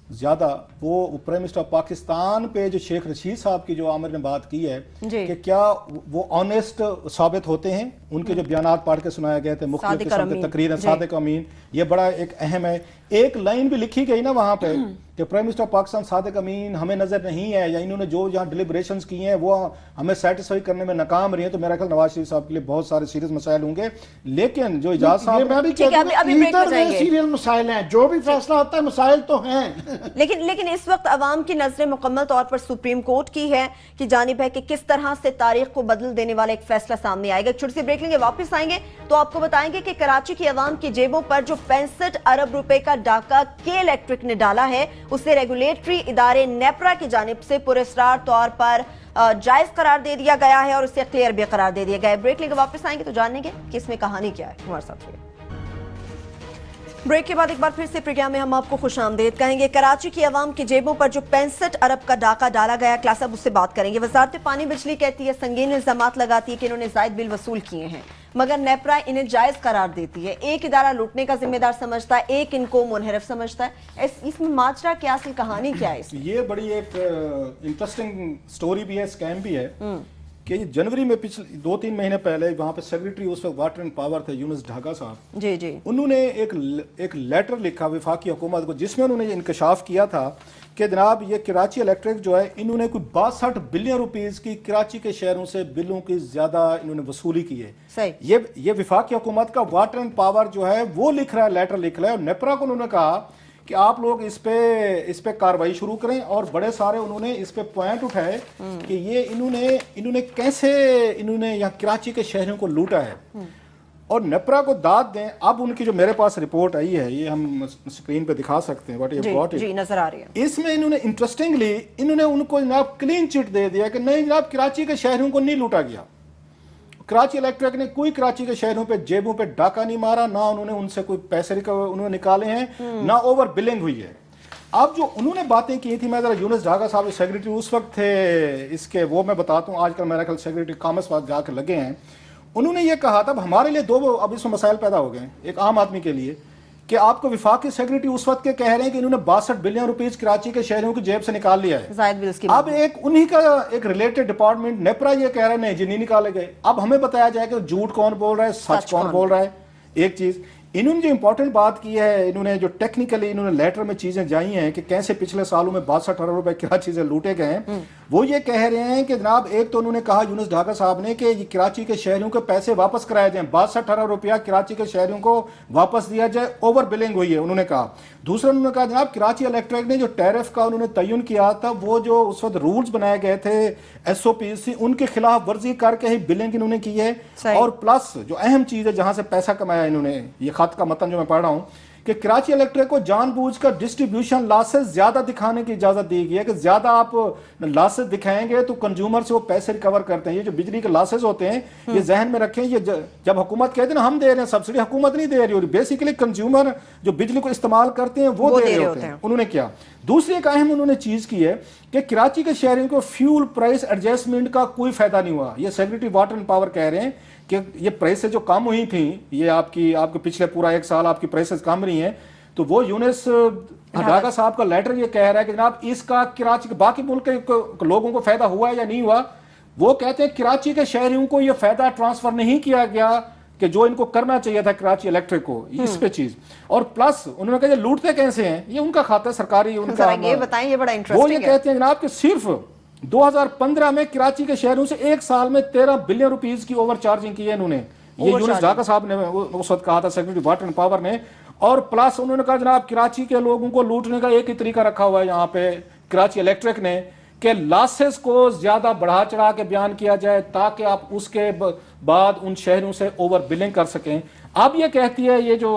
ज्यादा, वो प्राइम मिनिस्टर ऑफ पाकिस्तान पे जो शेख रशीद साहब की जो आमिर ने बात की है कि क्या वो ऑनेस्ट साबित होते हैं, उनके जो बयानात पढ़ के सुनाए गए थे, मुख्तलिफ किस्म के तकरीर, सादिक अमीन, ये बड़ा एक अहम है। एक लाइन भी लिखी गई ना वहां पे कि prime minister of Pakistan Sadiq Amin हमें नजर नहीं है, या इन्होंने जो यहाँ डिलिब्रेशंस किए हैं वो हमें सेटिस्फाई करने में नाकाम रही है, तो मेरा ख्याल नवाज शरीफ साहब के लिए बहुत सारे सीरियस मसाइल होंगे। लेकिन जो इजाज साहब सीरियल मसाइल हैं, जो भी फैसला होता है मसाइल तो हैं। लेकिन इस वक्त अवाम की नजरें मुकम्मल तौर पर सुप्रीम कोर्ट की है कि जानिब है कि किस तरह से तारीख को बदल देने वाला एक फैसला सामने आएगा। एक छोटी सी ब्रेक लेंगे, वापस आएंगे तो आपको बताएंगे कि कराची की अवाम की जेबों पर जो 65 अरब रुपए का डाका के इलेक्ट्रिक ने डाला है, उसे रेगुलेटरी इदारे नेपरा की जानिब से पुरस्कार तौर पर जायज करार दे दिया गया है और उसे क्लियर भी करार दे दिया गया है। ब्रेक लेकर वापस आएंगे तो जानेंगे कि इसमें कहानी क्या है। हमारे साथ रहिए। ब्रेक के बाद एक बार फिर से प्रोग्राम में हम आपको खुश आमदेद कहेंगे। कराची की अवाम की जेबों पर जो 65 अरब का डाका डाला गया, क्लास अब उससे बात करेंगे। वजारत पानी बिजली कहती है संगीन इल्जामात लगाती है कि इन्होंने जायद बिल वसूल किए हैं, मगर नेपरा इन्हें जायज करार देती है। एक इदारा लूटने का जिम्मेदार समझता है, एक इनको मुनहरफ समझता है। इसमें माजरा क्या, असल कहानी क्या है? ये बड़ी एक इंटरेस्टिंग स्टोरी भी है, स्कैम भी है कि जनवरी में पिछले 2-3 महीने पहले वहाँ पे सेक्रेटरी उस वक्त वाटर एंड पावर थे यूनुस ढाका साहब जी, उन्होंने एक लेटर लिखा वफाकी हुकूमत को, जिसमें उन्होंने ये इंकशाफ किया था कि जनाब ये कराची इलेक्ट्रिक जो है, इन्होंने कोई 62 बिलियन रुपीस की कराची के शहरों से बिलों की ज्यादा इन्होंने वसूली की है। सही। ये वफाकी हुकूमत का वाटर एंड पावर जो है वो लिख रहा है, लेटर लिख रहा है, और नेपरा को उन्होंने कहा कि आप लोग इस पे कार्रवाई शुरू करें, और बड़े सारे उन्होंने इस पे पॉइंट उठाए कि ये इन्होंने कैसे यहाँ कराची के शहरों को लूटा है और नेपरा को दाद दें। अब उनकी जो मेरे पास रिपोर्ट आई है, ये हम स्क्रीन पे दिखा सकते हैं, जी, नजर आ रही है। इसमें इन्होंने इंटरेस्टिंगली इन्होंने उनको जनाब क्लीन चिट दे दिया कि नहीं जनाब कराची के शहरों को नहीं लूटा गया, कराची इलेक्ट्रिक ने कोई कराची के शहरों पे जेबों पे डाका नहीं मारा, ना उन्होंने उनसे कोई पैसे उन्होंने निकाले हैं, ना ओवर बिलिंग हुई है। अब जो उन्होंने बातें की थी, मैं जरा यूनुस ढाका साहब सेक्रेटरी उस वक्त थे इसके, वो मैं बताता हूँ, आजकल मेरा ख्याल सेक्रेटरी कॉमर्स पास जाकर लगे हैं। उन्होंने ये कहा था हमारे लिए दो अब इसमें मसाइल पैदा हो गए, एक आम आदमी के लिए कि आपको विफाकी सेक्रेटरी उस वक्त के कह रहे हैं कि इन्होंने 62 बिलियन रुपीस कराची के शहरों की जेब से निकाल लिया है। अब एक उन्हीं का एक रिलेटेड डिपार्टमेंट नेपरा ये कह रहे हैं नहीं जी नहीं निकाले गए। अब हमें बताया जाए कि झूठ कौन बोल रहा है, सच कौन बोल रहा है। एक चीज इन्होंने जो इंपॉर्टेंट बात की है, इन्होंने जो टेक्निकली इन्होंने लेटर में चीजें जाई हैं कि कैसे पिछले सालों में 62 अरब रुपए कराची से लूटे गए हैं, वो ये कह रहे हैं कि जनाब एक तो उन्होंने कहा यूनुस ढाका साहब ने कि ये कराची के शहरों के पैसे वापस कराए जाएं, 62 अरब रुपया कराची के शहरों को वापस दिया जाए, ओवर बिलिंग हुई है उन्होंने कहा। दूसरा उन्होंने कहा जनाब कराची इलेक्ट्रिक ने जो टैरिफ का उन्होंने तयन किया था, वो जो उस वक्त रूल्स बनाए गए थे SOPs, उनके खिलाफ वर्जी करके ही बिलिंग इन्होंने की है। और प्लस जो अहम चीज है जहां से पैसा कमाया इन्होंने, ये खत का मतन जो मैं पढ़ रहा हूं कि कराची इलेक्ट्रिक को जानबूझकर डिस्ट्रीब्यूशन लॉसेस ज्यादा दिखाने की इजाजत दी गई है कि ज्यादा आप लॉसेस दिखाएंगे तो कंज्यूमर से वो पैसे रिकवर करते हैं। ये जो बिजली के लॉसेस होते हैं ये जहन में रखें, ये जब हुकूमत कहते हैं ना हम दे रहे हैं सब्सिडी, हुकूमत नहीं दे रही होती, बेसिकली कंज्यूमर जो बिजली को इस्तेमाल करते हैं वो दे रहे होते हैं। उन्होंने क्या दूसरी एक अहम उन्होंने चीज की है कि कराची के शहरों को फ्यूल प्राइस एडजस्टमेंट का कोई फायदा नहीं हुआ। ये सेक्रेटरी वाटर एंड पावर कह रहे हैं कि ये प्राइसेस जो कम हुई थी, ये आपके पिछले पूरा एक साल आपकी प्राइसेस कम रही हैं, तो वो यूनुस ढाका साहब का लेटर ये कह रहा है कि जनाब इसका कराची के बाकी मुल्क के लोगों को फायदा हुआ या नहीं हुआ। वो कहते हैं कराची के शहरियों को ये फायदा ट्रांसफर नहीं किया गया कि जो इनको करना चाहिए था कराची इलेक्ट्रिक को, इस पे चीज। और प्लस उन्होंने कहा लूटते कैसे हैं, ये उनका खाता सरकारी, उनका ये बताएं, ये बड़ा इंटरेस्टिंग वो ये कहते हैं जनाब कि सिर्फ 2015 में कराची के शहरों से एक साल में 13 बिलियन रुपीस की ओवर चार्जिंग की है इन्होंने। ये यूनुस ढाका साहब ने उस वक्त कहा था, सेक्रेटरी वाटर एंड पावर ने। और प्लस उन्होंने कहा जनाब कराची के लोगों को लूटने का एक ही तरीका रखा हुआ है यहाँ पे कराची इलेक्ट्रिक ने कि लॉसेस को ज्यादा बढ़ा चढ़ा के बयान किया जाए ताकि आप उसके बाद उन शहरों से ओवर बिलिंग कर सकें। अब ये कहती है, ये जो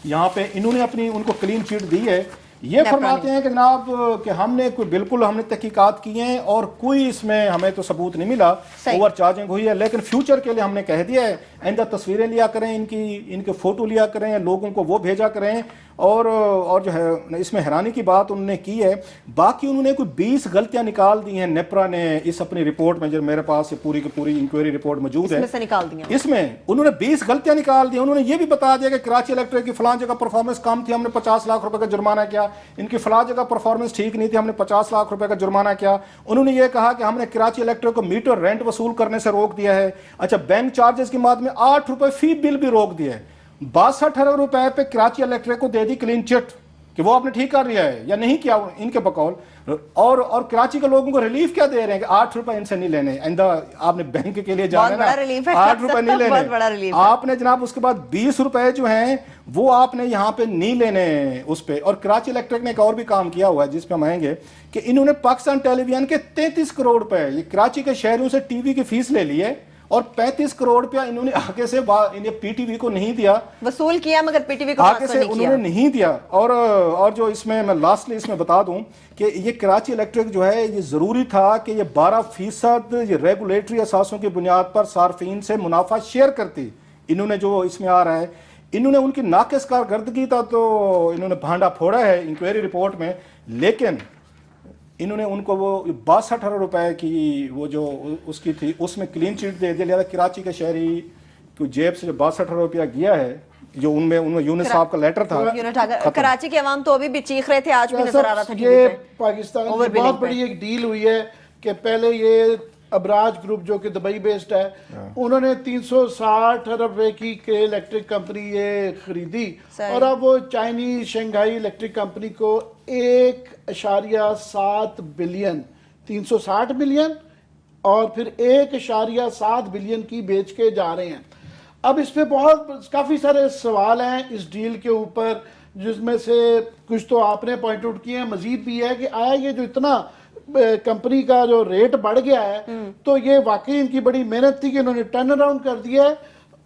यहाँ पे इन्होंने अपनी उनको क्लीन चिट दी है یہ فرماتے ہیں کہ جناب کہ ہم نے بالکل ہم نے تحقیقات کی ہیں اور کوئی اس میں ہمیں تو ثبوت نہیں ملا، اوور چارجنگ ہوئی ہے، لیکن فیوچر کے لیے ہم نے کہہ دیا ہے آئندہ تصویریں لیا کریں، ان کے فوٹو لیا کریں، لوگوں کو وہ بھیجا کریں، اور جو ہے اس میں حیرانی کی بات انہوں نے کی ہے، باقی انہوں نے کوئی 20 غلطیاں نکال دی ہیں نیپرا نے اس اپنی رپورٹ میں، جو میرے پاس پوری کی پوری انکوائری رپورٹ موجود ہے، اس میں انہوں نے 20 غلطیاں نکال دی. انہوں نے یہ بھی بتا دیا کہ کراچی الیکٹرک کی فلاں جگہ پرفارمنس کم تھی، ہم نے 50 لاکھ روپے کا جرمانہ کیا، ان کی فلاں جگہ پرفارمنس ٹھیک نہیں تھی، ہم نے 50 لاکھ روپے کا جرمانہ کیا. انہوں نے یہ کہا کہ ہم نے کراچی الیکٹرک کو میٹر رینٹ وصول کرنے سے روک دیا ہے. اچھا، بینک چارجز کی ماد میں 8 روپے فی بل بھی روک دیا ہے. 62 ارب روپے پہ کراچی الیکٹرک کو دے دی کلین چٹ کہ وہ آپ نے ٹھیک کر رہا ہے یا نہیں کیا ان کے بقول. اور کراچی کے لوگوں کو ریلیف کیا دے رہے ہیں کہ 8 روپے ان سے نہیں لینے، آئندہ آپ نے بینک کے لیے جانا ہے 8 روپے نہیں لینے آپ نے جناب. اس کے بعد 20 روپے جو ہیں وہ آپ نے یہاں پہ نہیں لینے اس پہ. اور کراچی الیکٹرک نے ایک اور بھی کام کیا ہوا ہے جس پہ ہم آئیں گے کہ انہوں نے پاکستان ٹیلی ویژن کے 33 کروڑ روپے یہ کراچی کے شہریوں سے ٹی وی کی فیس لے لی ہے، اور 35 کروڑ روپیہ انہوں نے آگے سے پی ٹی وی کو نہیں دیا، وصول کیا، مگر پی ٹی وی کو آگے سے انہوں نے نہیں دیا. اور جو اس میں لاسٹلی اس میں بتا دوں کہ یہ کراچی الیکٹرک جو ہے یہ ضروری تھا کہ یہ 12% یہ ریگولیٹری اثاثوں کی بنیاد پر صارفین سے منافع شیئر کرتی. انہوں نے جو اس میں آ رہا ہے، انہوں نے ان کی ناقص کارکردگی تھا تو انہوں نے بھانڈا پھوڑا ہے انکوائری رپورٹ میں، لیکن انہوں نے ان کو وہ 62 ارب روپے کی وہ جو اس کی تھی اس میں کلین چٹ دے دیا. لہٰذا کراچی کے شہری کو جیب سے جو 62 ارب روپیہ گیا ہے، جو ان میں یونس صاحب کا لیٹر تھا. کراچی کے عوام تو ابھی بھی چیخ رہے تھے، آج بھی نظر آ رہا تھا یہ پاکستان کی بہت بڑی ایک ڈیل ہوئی ہے کہ پہلے یہ ابراج گروپ جو کہ دبئی بیسڈ ہے، انہوں نے 360 ارب روپے کی الیکٹرک کمپنی یہ خریدی، اور اب وہ چائنیز شنگھائی الیکٹرک کمپنی کو 1.7 بلین 360 ملین اور پھر 1.7 بلین کی بیچ کے جا رہے ہیں. اب اس پہ کافی سارے سوال ہیں اس ڈیل کے اوپر، جس میں سے کچھ تو آپ نے پوائنٹ آؤٹ کیے ہیں، مزید بھی ہے کہ آیا یہ جو اتنا کمپنی کا جو ریٹ بڑھ گیا ہے تو یہ واقعی ان کی بڑی محنت تھی کہ انہوں نے ٹرن اراؤنڈ کر دیا ہے.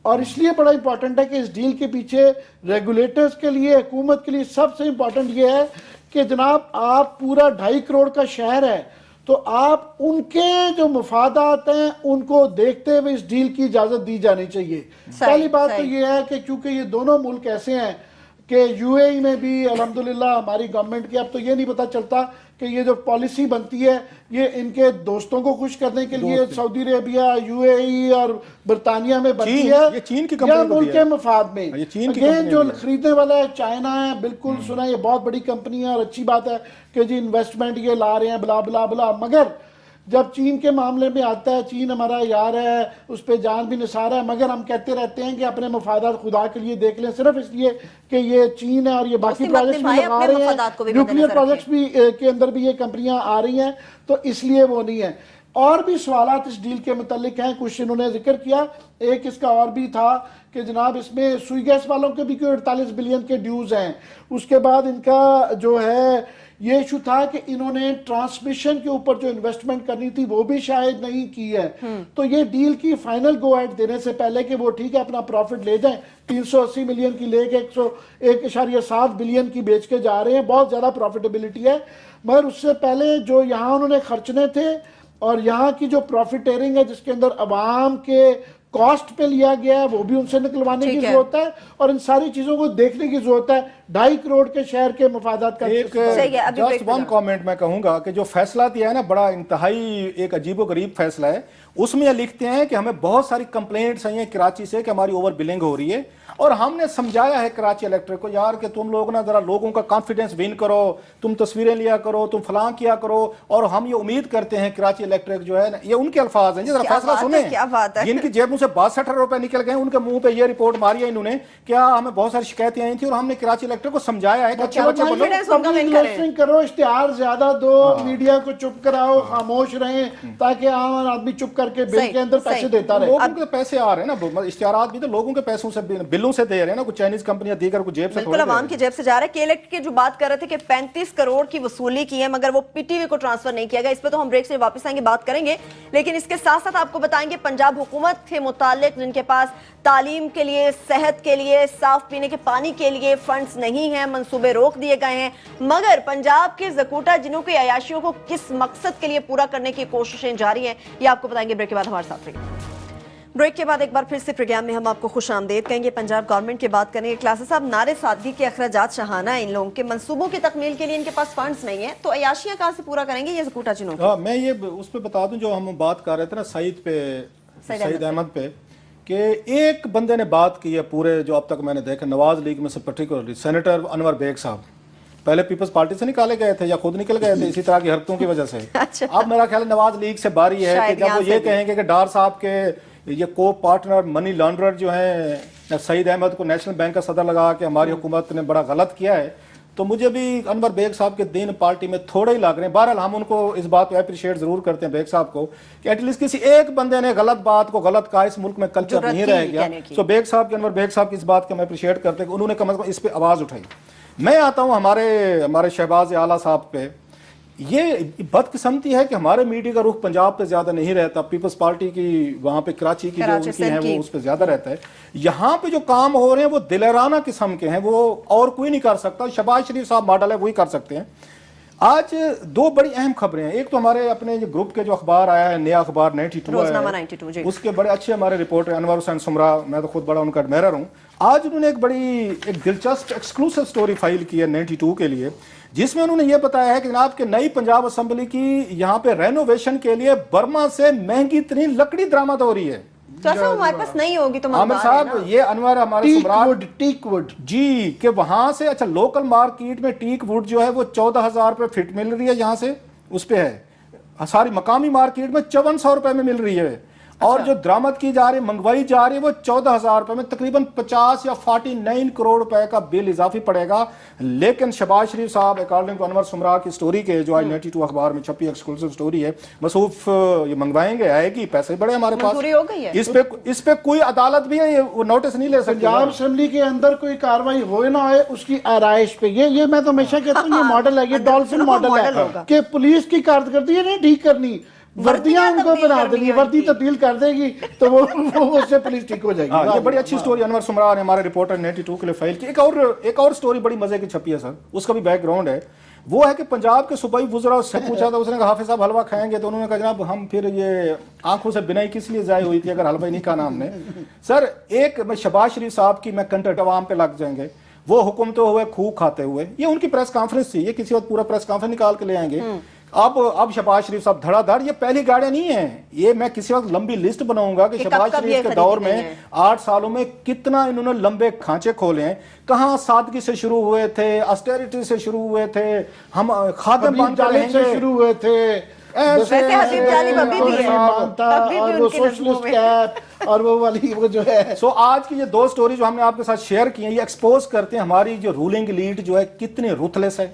اور اس لیے بڑا امپورٹنٹ ہے کہ اس ڈیل کے پیچھے ریگولیٹرز کے لیے، حکومت کے لیے سب سے امپورٹنٹ یہ ہے کہ جناب آپ پورا 2.5 کروڑ کا شہر ہے تو آپ ان کے جو مفادات ہیں ان کو دیکھتے ہوئے اس ڈیل کی اجازت دی جانی چاہیے. پہلی بات تو یہ ہے کہ چونکہ یہ دونوں ملک ایسے ہیں کہ یو اے ای میں بھی الحمدللہ ہماری گورنمنٹ کی اب تو یہ نہیں پتہ چلتا کہ یہ جو پالیسی بنتی ہے یہ ان کے دوستوں کو خوش کرنے کے لیے سعودی عربیہ، یو اے ای اور برطانیہ میں بنتی ہے یا ملک کے مفاد میں. اگین جو خریدنے والا ہے چائنا ہے، بالکل سنا یہ بہت بڑی کمپنی ہے اور اچھی بات ہے کہ جی انویسٹمنٹ یہ لا رہے ہیں بلا بلا بلا، مگر جب چین کے معاملے میں آتا ہے، چین ہمارا یار ہے، اس پہ جان بھی نثار ہے، مگر ہم کہتے رہتے ہیں کہ اپنے مفادات خدا کے لیے دیکھ لیں، صرف اس لیے کہ یہ چین ہے اور یہ باقی پروجیکٹس بھی لگا رہے ہیں، نیوکلیر پروجیکٹس بھی کے اندر بھی یہ کمپنیاں آ رہی ہیں، تو اس لیے وہ نہیں ہے. اور بھی سوالات اس ڈیل کے متعلق ہیں، کچھ انہوں نے ذکر کیا. ایک اس کا اور بھی تھا کہ جناب اس میں سوئی گیس والوں کے بھی کوئی 48 بلین کے ڈیوز ہیں. اس کے بعد ان کا جو ہے یہ ایشو تھا کہ انہوں نے ٹرانسمیشن کے اوپر جو انویسٹمنٹ کرنی تھی وہ بھی شاید نہیں کی ہے. تو یہ ڈیل کی فائنل گو ایٹ دینے سے پہلے کہ وہ ٹھیک ہے اپنا پروفٹ لے جائیں، 380 ملین کی لے کے 1.7 بلین کی بیچ کے جا رہے ہیں، بہت زیادہ پروفیٹیبلٹی ہے. مگر اس سے پہلے جو یہاں انہوں نے خرچنے تھے اور یہاں کی جو پروفیٹیرنگ ہے جس کے اندر عوام کے کاسٹ پہ لیا گیا ہے وہ بھی ان سے نکلوانے کی ضرورت ہے، اور ان ساری چیزوں کو دیکھنے کی ضرورت ہے. 2.5 کروڑ کے شہر کے مفادات کا جسٹ ون کامنٹ میں کہوں گا کہ جو فیصلہ دیا ہے نا بڑا انتہائی ایک عجیب و غریب فیصلہ ہے. اس میں یہ لکھتے ہیں کہ ہمیں بہت ساری کمپلینٹس آئی ہیں کراچی سے کہ ہماری اوور بلنگ ہو رہی ہے، اور ہم نے سمجھایا ہے کراچی الیکٹرک کو یار کہ تم لوگ نا ذرا لوگوں کا کانفیڈنس ون کرو، تم تصویریں لیا کرو، تم فلاں کیا کرو، اور ہم یہ امید کرتے ہیں کراچی الیکٹرک جو ہے نا، یہ ان کے الفاظ ہیں، ذرا فیصلہ سنیں. جن کی جیبوں سے 62 ارب روپے نکل گئے ان کے منہ پہ یہ رپورٹ ماری ہے انہوں نے، کیا ہمیں بہت ساری شکایتیں آئی تھیں اور ہم نے کراچی الیکٹرک کو سمجھایا ہے کہ کرو، اشتہار زیادہ دو، میڈیا کو چپ کراؤ، خاموش رہیں تاکہ عام آدمی چپ کر کے بل کے اندر پیسے دیتا رہے. لوگوں کے پیسے آ رہے ہیں نا، اشتہارات بھی تو لوگوں کے پیسوں سے بلوں سے دے رہے ہیں نا، کچھ چائنیز کمپنیاں دیگر کو جیب سے بالکل عوام کی جیب سے جا رہا ہے. کے الیکٹ کی جو بات کر رہے تھے کہ 35 کروڑ کی وصولی کی ہے مگر وہ پی ٹی وی کو ٹرانسفر نہیں کیا گیا. اس پہ تو ہم بریک سے واپس آئیں گے، بات کریں گے، لیکن اس کے ساتھ ساتھ آپ کو بتائیں گے پنجاب حکومت کے متعلق جن کے پاس تعلیم کے لیے، صحت کے لیے، صاف پینے کے پانی کے لیے فنڈز نہیں ہیں، منصوبے روک دیے گئے ہیں، مگر پنجاب کے زکوٹا جنوں کی عیاشیوں کو کس مقصد کے لیے پورا کرنے کی کوششیں جاری ہیں، یہ آپ کو بتائیں گے بریک کے بعد ہمارے ساتھ رہیے۔ بریک کے بعد ایک بار پھر سے پروگرام میں ہم آپ کو خوش آمدید کہیں گے۔ پنجاب گورنمنٹ کی بات کریں گے۔ کلاسز صاحب، نعرے سادگی کے اخراجات شاہانہ ہیں، ان لوگوں کے منصوبوں کی تکمیل کے لیے ان کے پاس فنڈز نہیں ہیں، تو عیاشیاں کہاں سے پورا کریں گے یہ زکوٹا جنوں کی؟ میں یہ اس پہ بتا دوں جو ہم بات کر رہے تھے نا سعید احمد پہ، کہ ایک بندے نے بات کی ہے پورے جو اب تک میں نے دیکھا نواز لیگ میں سے پرٹیکولرلی سینیٹر انور بیگ صاحب، پہلے پیپلز پارٹی سے نکالے گئے تھے یا خود نکل گئے تھے اسی طرح کی حرکتوں کی وجہ سے۔ اب میرا خیال نواز لیگ سے باری ہے کہ جب وہ یہ کہیں گے کہ ڈار صاحب کے یہ کو پارٹنر منی لانڈرر جو ہیں سعید احمد کو نیشنل بینک کا صدر لگا کہ ہماری حکومت نے بڑا غلط کیا ہے، تو مجھے بھی انور بیگ صاحب کے دین پارٹی میں تھوڑے ہی لگ رہے ہیں۔ بہرحال ہم ان کو اس بات کو اپریشیٹ ضرور کرتے ہیں بیگ صاحب کو کہ ایٹ لیسٹ کسی ایک بندے نے غلط بات کو غلط کہا، اس ملک میں کلچر نہیں رہ گیا۔ تو بیگ صاحب کے انور بیگ صاحب کی اس بات کو ہم اپریشیٹ کرتے ہیں کہ انہوں نے کم از کم اس پہ آواز اٹھائی۔ میں آتا ہوں ہمارے شہباز اعلیٰ صاحب پہ۔ یہ بدقسمتی ہے کہ ہمارے میڈیا کا رخ پنجاب پہ زیادہ نہیں رہتا، پیپلز پارٹی کی وہاں پہ کراچی کی جو ان کی ہیں وہ اس پہ زیادہ رہتا ہے۔ یہاں پہ جو کام ہو رہے ہیں وہ دلیرانہ قسم کے ہیں، وہ اور کوئی نہیں کر سکتا۔ شہباز شریف صاحب ماڈل ہے، وہی کر سکتے ہیں۔ آج دو بڑی اہم خبریں ہیں، ایک تو ہمارے اپنے گروپ کے جو اخبار آیا ہے، نیا اخبار 92 ہے، اس کے بڑے اچھے ہمارے رپورٹر انور حسین سمرا، میں تو خود بڑا ان کا ایڈمائرر ہوں۔ آج انہوں نے ایک دلچسپ ایکسکلوسیو سٹوری فائل کی ہے 92 کے لیے، جس میں انہوں نے یہ بتایا ہے کہ جناب کہ نئی پنجاب اسمبلی کی یہاں پہ رینوویشن کے لیے برما سے مہنگی ترین لکڑی درآمد ہو رہی ہے۔ تو ایسا ہمارے پاس نہیں ہوگی تو عامر صاحب یہ انور ہمارے ٹیک ووڈ جی کہ وہاں سے اچھا لوکل مارکیٹ میں ٹیک ووڈ جو ہے وہ 14,000 روپے فٹ مل رہی ہے، یہاں سے اس پہ ہے، ساری مقامی مارکیٹ میں 5400 روپے میں مل رہی ہے، اور جو درآمد کی جا رہی ہے منگوائی جا رہی ہے وہ 14,000 روپے میں، تقریباً 50 یا 49 کروڑ روپے کا بل اضافی پڑے گا۔ لیکن شہباز شریف صاحب اکارڈنگ ٹو انور سمرا کی سٹوری کے جو آج 92 اخبار میں چھپی ایکسکلوسیو سٹوری ہے، مصروف یہ منگوائیں گے، آئے گی، پیسے بڑے ہمارے پاس، اس پہ کوئی عدالت بھی ہے وہ نوٹس نہیں لے سکتی۔ پنجاب اسمبلی کے اندر کوئی کاروائی ہوئے نہ ہوئے اس کی آرائش پہ یہ میں تو ہمیشہ کہتا ہوں یہ ماڈل ہے، یہ ڈالفن ماڈل ہے کہ پولیس کی کارکردگی نہیں ٹھیک کرنی، وردیاں ان کو بنا دیں گی، وردی تبدیل کر دے گی تو وہ اس سے پولیس ٹھیک ہو جائے گی۔ یہ بڑی اچھی سٹوری انور سمرا نے ہمارے رپورٹر 92 کے لیے فائل کی۔ ایک اور سٹوری بڑی مزے کی چھپی ہے سر، اس کا بھی بیک گراؤنڈ ہے، وہ ہے کہ پنجاب کے صوبائی وزراء سے پوچھا تھا، اس نے کہا حافظ صاحب حلوہ کھائیں گے، تو انہوں نے کہا جناب ہم پھر یہ آنکھوں سے بنائی کس لیے ضائع ہوئی تھی اگر حلوہ ہی نہیں کھانا ہم نے۔ سر ایک شہباز شریف صاحب کی میں کنٹرٹ عوام پہ لگ جائیں گے، وہ حکومتیں ہوئے خوہ کھاتے ہوئے، یہ ان کی پریس کانفرنس تھی، یہ کسی وقت پورا پریس کانفرنس نکال کے لے آئیں گے۔ اب شہباز شریف صاحب دھڑا دھڑ، یہ پہلی گاڑیاں نہیں ہیں، یہ میں کسی وقت لمبی لسٹ بناؤں گا کہ شہباز شریف کے دور میں 8 سالوں میں کتنا انہوں نے لمبے کھانچے کھولے ہیں، کہاں سادگی سے شروع ہوئے تھے، اسٹیریٹی سے شروع ہوئے تھے، ہم خادم بن کے رہیں سے گے، شروع ہوئے تھے، ویسے حبیب جانب ابھی بھی ہے، اور وہ سوشلسٹ کیپ اور وہ والی وہ جو ہے۔ سو آج کی یہ دو سٹوری جو ہم نے آپ کے ساتھ شیئر کی ہیں، یہ ایکسپوز کرتے ہیں ہماری جو رولنگ لیڈ جو ہے کتنی رuthless ہے،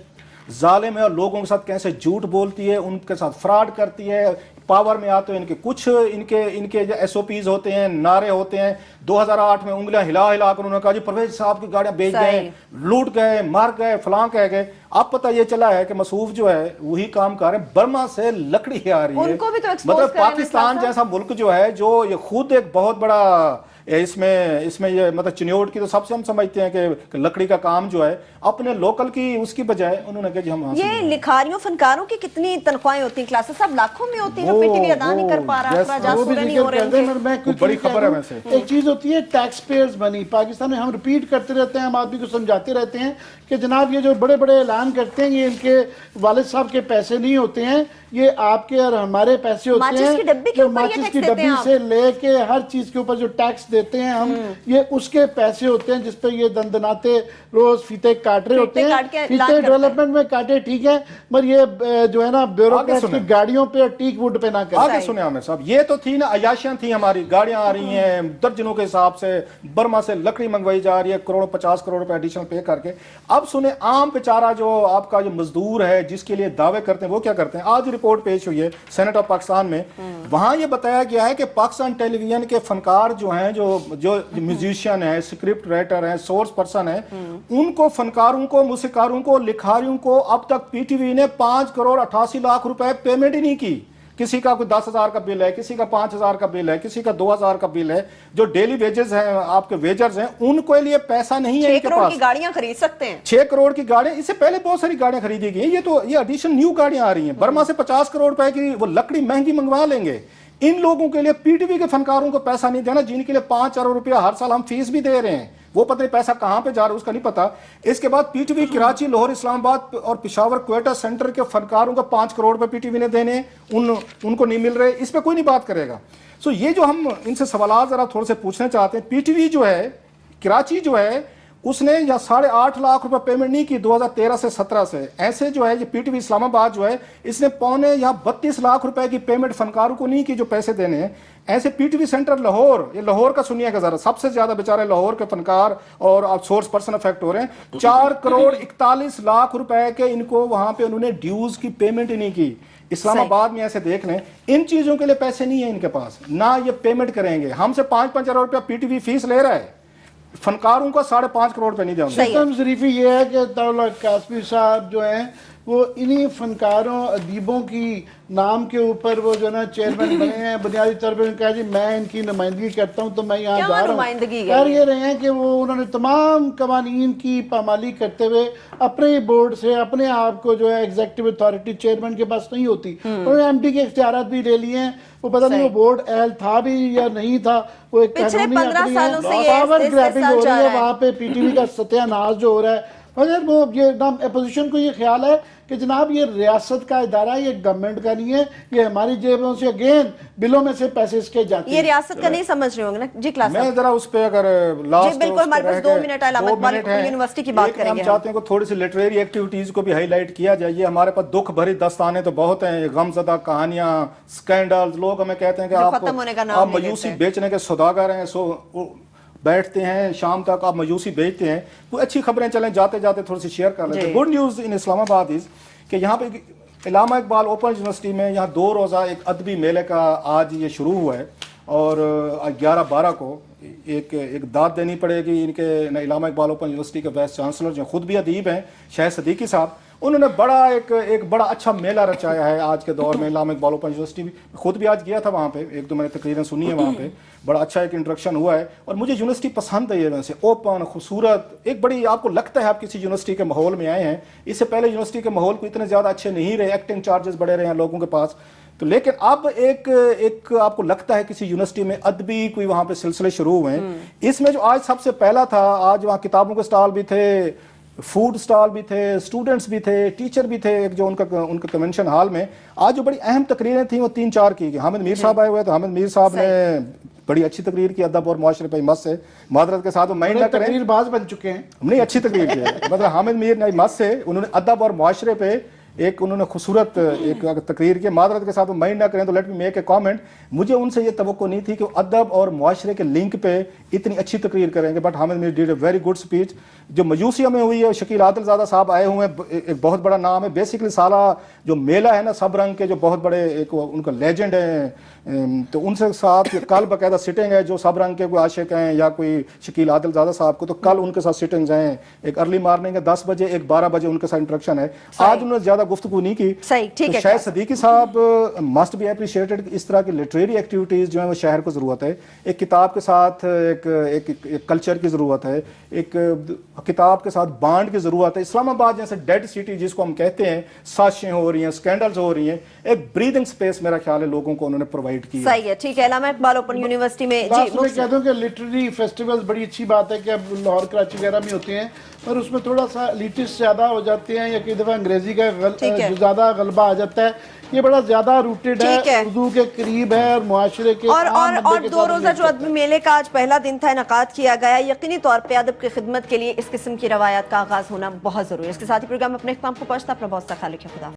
ظالم ہے، اور لوگوں کے ساتھ کیسے جھوٹ بولتی ہے، ان کے ساتھ فراڈ کرتی ہے۔ پاور میں آتے ہیں ان کے کچھ ان کے جو ایس او پیز ہوتے ہیں، نعرے ہوتے ہیں۔ 2008 میں انگلیاں ہلا کر انہوں نے کہا جی پرویز صاحب کی گاڑیاں بیچ گئے، لوٹ گئے، مار گئے، فلاں کہہ گئے۔ اب پتہ یہ چلا ہے کہ مصروف جو ہے وہی کام کر رہے ہیں، برما سے لکڑی آ رہی ہے۔ مطلب پاکستان جیسا ملک جو ہے، جو یہ خود ایک بہت بڑا اس میں یہ مطلب چنیوٹ کی تو سب سے ہم سمجھتے ہیں کہ لکڑی کا کام جو ہے اپنے لوکل کی اس کی بجائے انہوں نے کہا جی ہم یہ لکھاریوں فنکاروں کی کتنی تنخواہیں ہوتی ہیں کلاسز صاحب، لاکھوں میں ہوتی ہیں، جو پی ٹی وی ادا نہیں کر پا رہا، اخراجات پورے نہیں ہو رہے۔ بڑی خبر ہے ویسے ایک چیز ہوتی ہے ٹیکس پیئرز منی، پاکستان میں ہم ریپیٹ کرتے رہتے ہیں، ہم آدمی کو سمجھاتے رہتے ہیں کہ جناب یہ جو بڑے بڑے اعلان کرتے ہیں یہ ان کے والد صاحب کے پیسے نہیں ہوتے ہیں، یہ آپ کے اور ہمارے پیسے ہوتے ہیں، جو ماچس کی ڈبی سے لے کے ہر چیز کے اوپر جو ٹیکس دیتے ہیں ہم، یہ اس کے پیسے ہوتے ہیں جس پہ یہ دندناتے روز فیتے کاٹ رہے ہوتے ہیں۔ فیتے ڈیولپمنٹ میں کاٹے ٹھیک ہے، مگر یہ جو ہے نا بیوروکریٹس کی گاڑیوں پہ اور ٹیک ووڈ پہ نہ کریں۔ آگے سنیں عامر صاحب، یہ تو تھی نا عیاشیاں تھیں ہماری، گاڑیاں آ رہی ہیں درجنوں کے حساب سے، برما سے لکڑی منگوائی جا رہی ہے 50 کروڑ روپے ایڈیشنل پے کر کے۔ اب سنیں عام بیچارہ جو آپ کا جو مزدور ہے جس کے لیے دعوے کرتے ہیں وہ کیا کرتے ہیں۔ آج رپورٹ پیش ہوئی ہے سینٹ آف پاکستان میں، وہاں یہ بتایا گیا ہے کہ پاکستان ٹیلی ویژن کے فنکار جو ہیں، جو میوزیشین ہیں، اسکرپٹ رائٹر ہیں، سورس پرسن ہیں، ان کو فنکاروں کو، موسیقاروں کو، لکھاریوں کو اب تک پی ٹی وی نے 5 کروڑ 88 لاکھ روپے پیمنٹ ہی نہیں کی किसी का कोई 10,000 का बिल है, किसी का 5,000 का बिल है, किसी का 2,000 का बिल है, जो डेली वेजेस हैं, आपके वेजर्स हैं, उनके लिए पैसा नहीं है 6 इनके करोड़ पास। की गाड़ियां खरीद सकते हैं। 6 करोड़ की गाड़ियां, इससे पहले बहुत सारी गाड़ियां खरीदी गई हैं। ये एडिशन न्यू गाड़ियां आ रही हैं। बर्मा से 50 करोड़ रुपए की वो लकड़ी महंगी मंगवा लेंगे। इन लोगों के लिए, पीटीवी के फनकारों को पैसा नहीं देना, जिनके लिए 5 करोड़ रुपया हर साल हम फीस भी दे रहे हैं। वो पता नहीं पैसा कहां पे जा रहा है, उसका नहीं पता। इसके बाद पीटीवी कराची, लाहौर, इस्लामाबाद और पेशावर, क्वेटा सेंटर के फनकारों को 5 करोड़ रुपए पीटीवी ने देने, उनको नहीं मिल रहे। इस पे कोई नहीं बात करेगा। सो ये जो हम इनसे सवाल जरा थोड़े से पूछना चाहते हैं, पीटीवी जो है, कराची जो है, उसने या 8.5 लाख रुपए पेमेंट नहीं की 2013 से 17 से। ऐसे जो है ये पीटीवी इस्लामाबाद जो है, इसने पौने या 32 लाख रुपए की पेमेंट फनकारों को नहीं की जो पैसे देने हैं। ऐसे पीटीवी सेंटर लाहौर, ये लाहौर का सुनिएगा जरा, सबसे ज्यादा बेचारे लाहौर के फनकार और आउटसोर्स पर्सन अफेक्ट हो रहे हैं। 4 करोड़ 41 लाख रुपए के इनको वहां पे उन्होंने ड्यूज की पेमेंट ही नहीं की। इस्लामाबाद में ऐसे देख लें, इन चीजों के लिए पैसे नहीं है इनके पास, ना ये पेमेंट करेंगे। हमसे 5-5 करोड़ रुपया पीटीवी फीस ले रहा है, फनकारों का 5.5 करोड़ रुपए नहीं देंगे। सिस्टम शरीफी ये है कि ताउला कासमी साहब जो हैं वो इन्हीं फनकारों, अदीबों की नाम के ऊपर वो जो ना चेयरमैन बने हैं। बुनियादी तौर पर कहा जी मैं इनकी नुमाइंदगी करता हूँ तो मैं यहाँ जा रहा हूँ। कह ये रहे हैं कि वो उन्होंने तमाम कवानीन की पामाली करते हुए अपने बोर्ड से अपने आप को जो है एग्जेक्टिव अथॉरिटी चेयरमैन के पास नहीं होती, उन्होंने एमडी के इख्तियारात भी ले लिए हैं। वो पता नहीं वो बोर्ड अहल था भी या नहीं था, वो एक पिछले 15 सालों से पावर ग्रैबिंग हो रही है वहाँ पे, पीटीवी का सत्यानाश जो हो रहा है। मगर वो ये अपोजिशन को ये ख्याल है कि जनाब ये रियासत का इदारा, ये गवर्नमेंट का नहीं है, ये हमारी जेबों से अगेन बिलों में से पैसे इसके जाते हैं। ये रियासत का नहीं समझ रहे होंगे ना जी। क्लास मैं जरा उस पे अगर लास्ट, बिल्कुल, हमारे पास 2 मिनट है, यूनिवर्सिटी की बात करेंगे। हम चाहते हैं कि थोड़ी सी लिटरेरी एक्टिविटीज को भी हाईलाइट किया जाए। ये हमारे पास दुख भरी दस्ताने तो बहुत हैं, गमज़दा कहानियां, स्कैंडल्स। लोग हमें कहते हैं कि आप मयूसी बेचने के सौदागर हैं, सो बैठते हैं शाम तक आप मयूसी बेचते हैं। कोई अच्छी खबरें चलें, जाते जाते थोड़ी सी शेयर कर लेते हैं। Good news in Islamabad is कि यहाँ पे इलामा इकबाल ओपन यूनिवर्सिटी में यहाँ 2 रोज़ा एक अदबी मेले का आज ये शुरू हुआ है। और 11-12 को एक दाद देनी पड़ेगी इनके इलामा इकबाल ओपन यूनिवर्सिटी के वाइस चांसलर जो खुद भी अदीब हैं, शाहिद सदीकी साहब। उन्होंने एक बड़ा अच्छा मेला रचाया है आज के दौर में। इलामा इकबाल ओपन यूनिवर्सिटी भी खुद भी आज गया था वहाँ पे, 1-2 मैंने तकरीरें सुनी है वहाँ पे। बड़ा अच्छा एक इंट्रोडक्शन हुआ है और मुझे यूनिवर्सिटी पसंद है। ये वैसे ओपन, खूबसूरत, एक बड़ी, आपको लगता है आप किसी यूनिवर्सिटी के माहौल में आए हैं। इससे पहले यूनिवर्सिटी के माहौल को इतने ज़्यादा अच्छे नहीं रहे, एक्टिंग चार्जेस बढ़े रहे हैं लोगों के पास। तो लेकिन अब एक आपको लगता है किसी यूनिवर्सिटी में अदबी कोई वहाँ पे सिलसिले शुरू हुए हैं। इसमें जो आज सबसे पहला था, आज वहाँ किताबों के स्टॉल भी थे, फूड स्टॉल भी थे, स्टूडेंट्स भी थे, टीचर भी थे। एक जो उनका कन्वेंशन हॉल में आज जो बड़ी अहम तकरीरें थी वो 3-4 की। हामिद मीर साहब आए हुए थे। हामिद मीर साहब ने बड़ी अच्छी तकरीर की अदब और मुआशरे पे मस से, मादरत के साथ वो माइंड ना करें, तकरीर बाज बन चुके हैं, नहीं अच्छी तकरीर की मतलब हामिद मीर ने मस से उन्होंने अदब और मुआशरे पे एक उन्होंने खूबसूरत एक तकरीर की। मादरत के साथ वो माइंड ना करें तो let me make a comment, मुझे उनसे ये तवक्को नहीं थी कि वो अदब और मुआशरे के लिंक पे इतनी अच्छी तकरीर करेंगे। But Hamid Mir did a very good speech. जो मयूसिया में हुई है, शकील आदिलज़ादा साहब आए हुए हैं, एक बहुत बड़ा नाम है। बेसिकली साला जो मेला है ना, सब रंग के जो बहुत बड़े एक उनका लेजेंड है, तो उनसे साथ कल बाकायदा सिटिंग है। जो सब रंग के कोई आशिक हैं या कोई शकील आदिलज़ादा साहब को, तो कल उनके साथ सिटिंग्स हैं। एक अर्ली मॉर्निंग है 10 बजे, एक 12 बजे उनके साथ इंटरेक्शन है। आज उन्होंने ज्यादा गुफ्तगू नहीं की। ठीक है। शायद सदीकी साहब मस्ट बी अप्रिशिएटेड। इस तरह की लिटरेरी एक्टिविटीज जो है वो शहर को जरूरत है। एक किताब के साथ एक कल्चर की जरूरत है, एक किताब के साथ बांड की जरूरत है। इस्लामाबाद जैसे डेड सिटी जिसको हम कहते हैं, साजिशें हो रही हैं, स्कैंडल्स हो रही हैं, एक ब्रीदिंग स्पेस मेरा ख्याल है लोगों को उन्होंने प्रोवाइड किया। सही है, ठीक है। इलामा इकबाल ओपन यूनिवर्सिटी में जी मैं कह दूं कि लिटरेरी फेस्टिवल्स बड़ी अच्छी बात है कि अब लाहौर कराची वगैरह में होते हैं, पर उसमें थोड़ा सा एलिटिस्ट ज्यादा हो जाते हैं या कई दफा अंग्रेजी का ज्यादा गलबा आ जाता है। ये बड़ा ज्यादा रूटेड है, उर्दू के करीब है और मुआशरे के और 2 रोजा जो अदबी मेले का आज पहला दिन था, इनकाद किया गया। यकीनी तौर पे अदब की खिदमत के लिए इस किस्म की रवायत का आगाज होना बहुत जरूरी है। इसके साथ ही प्रोग्राम अपने इख्तिताम को पहुंचता। प्रभा खालिक खुदा।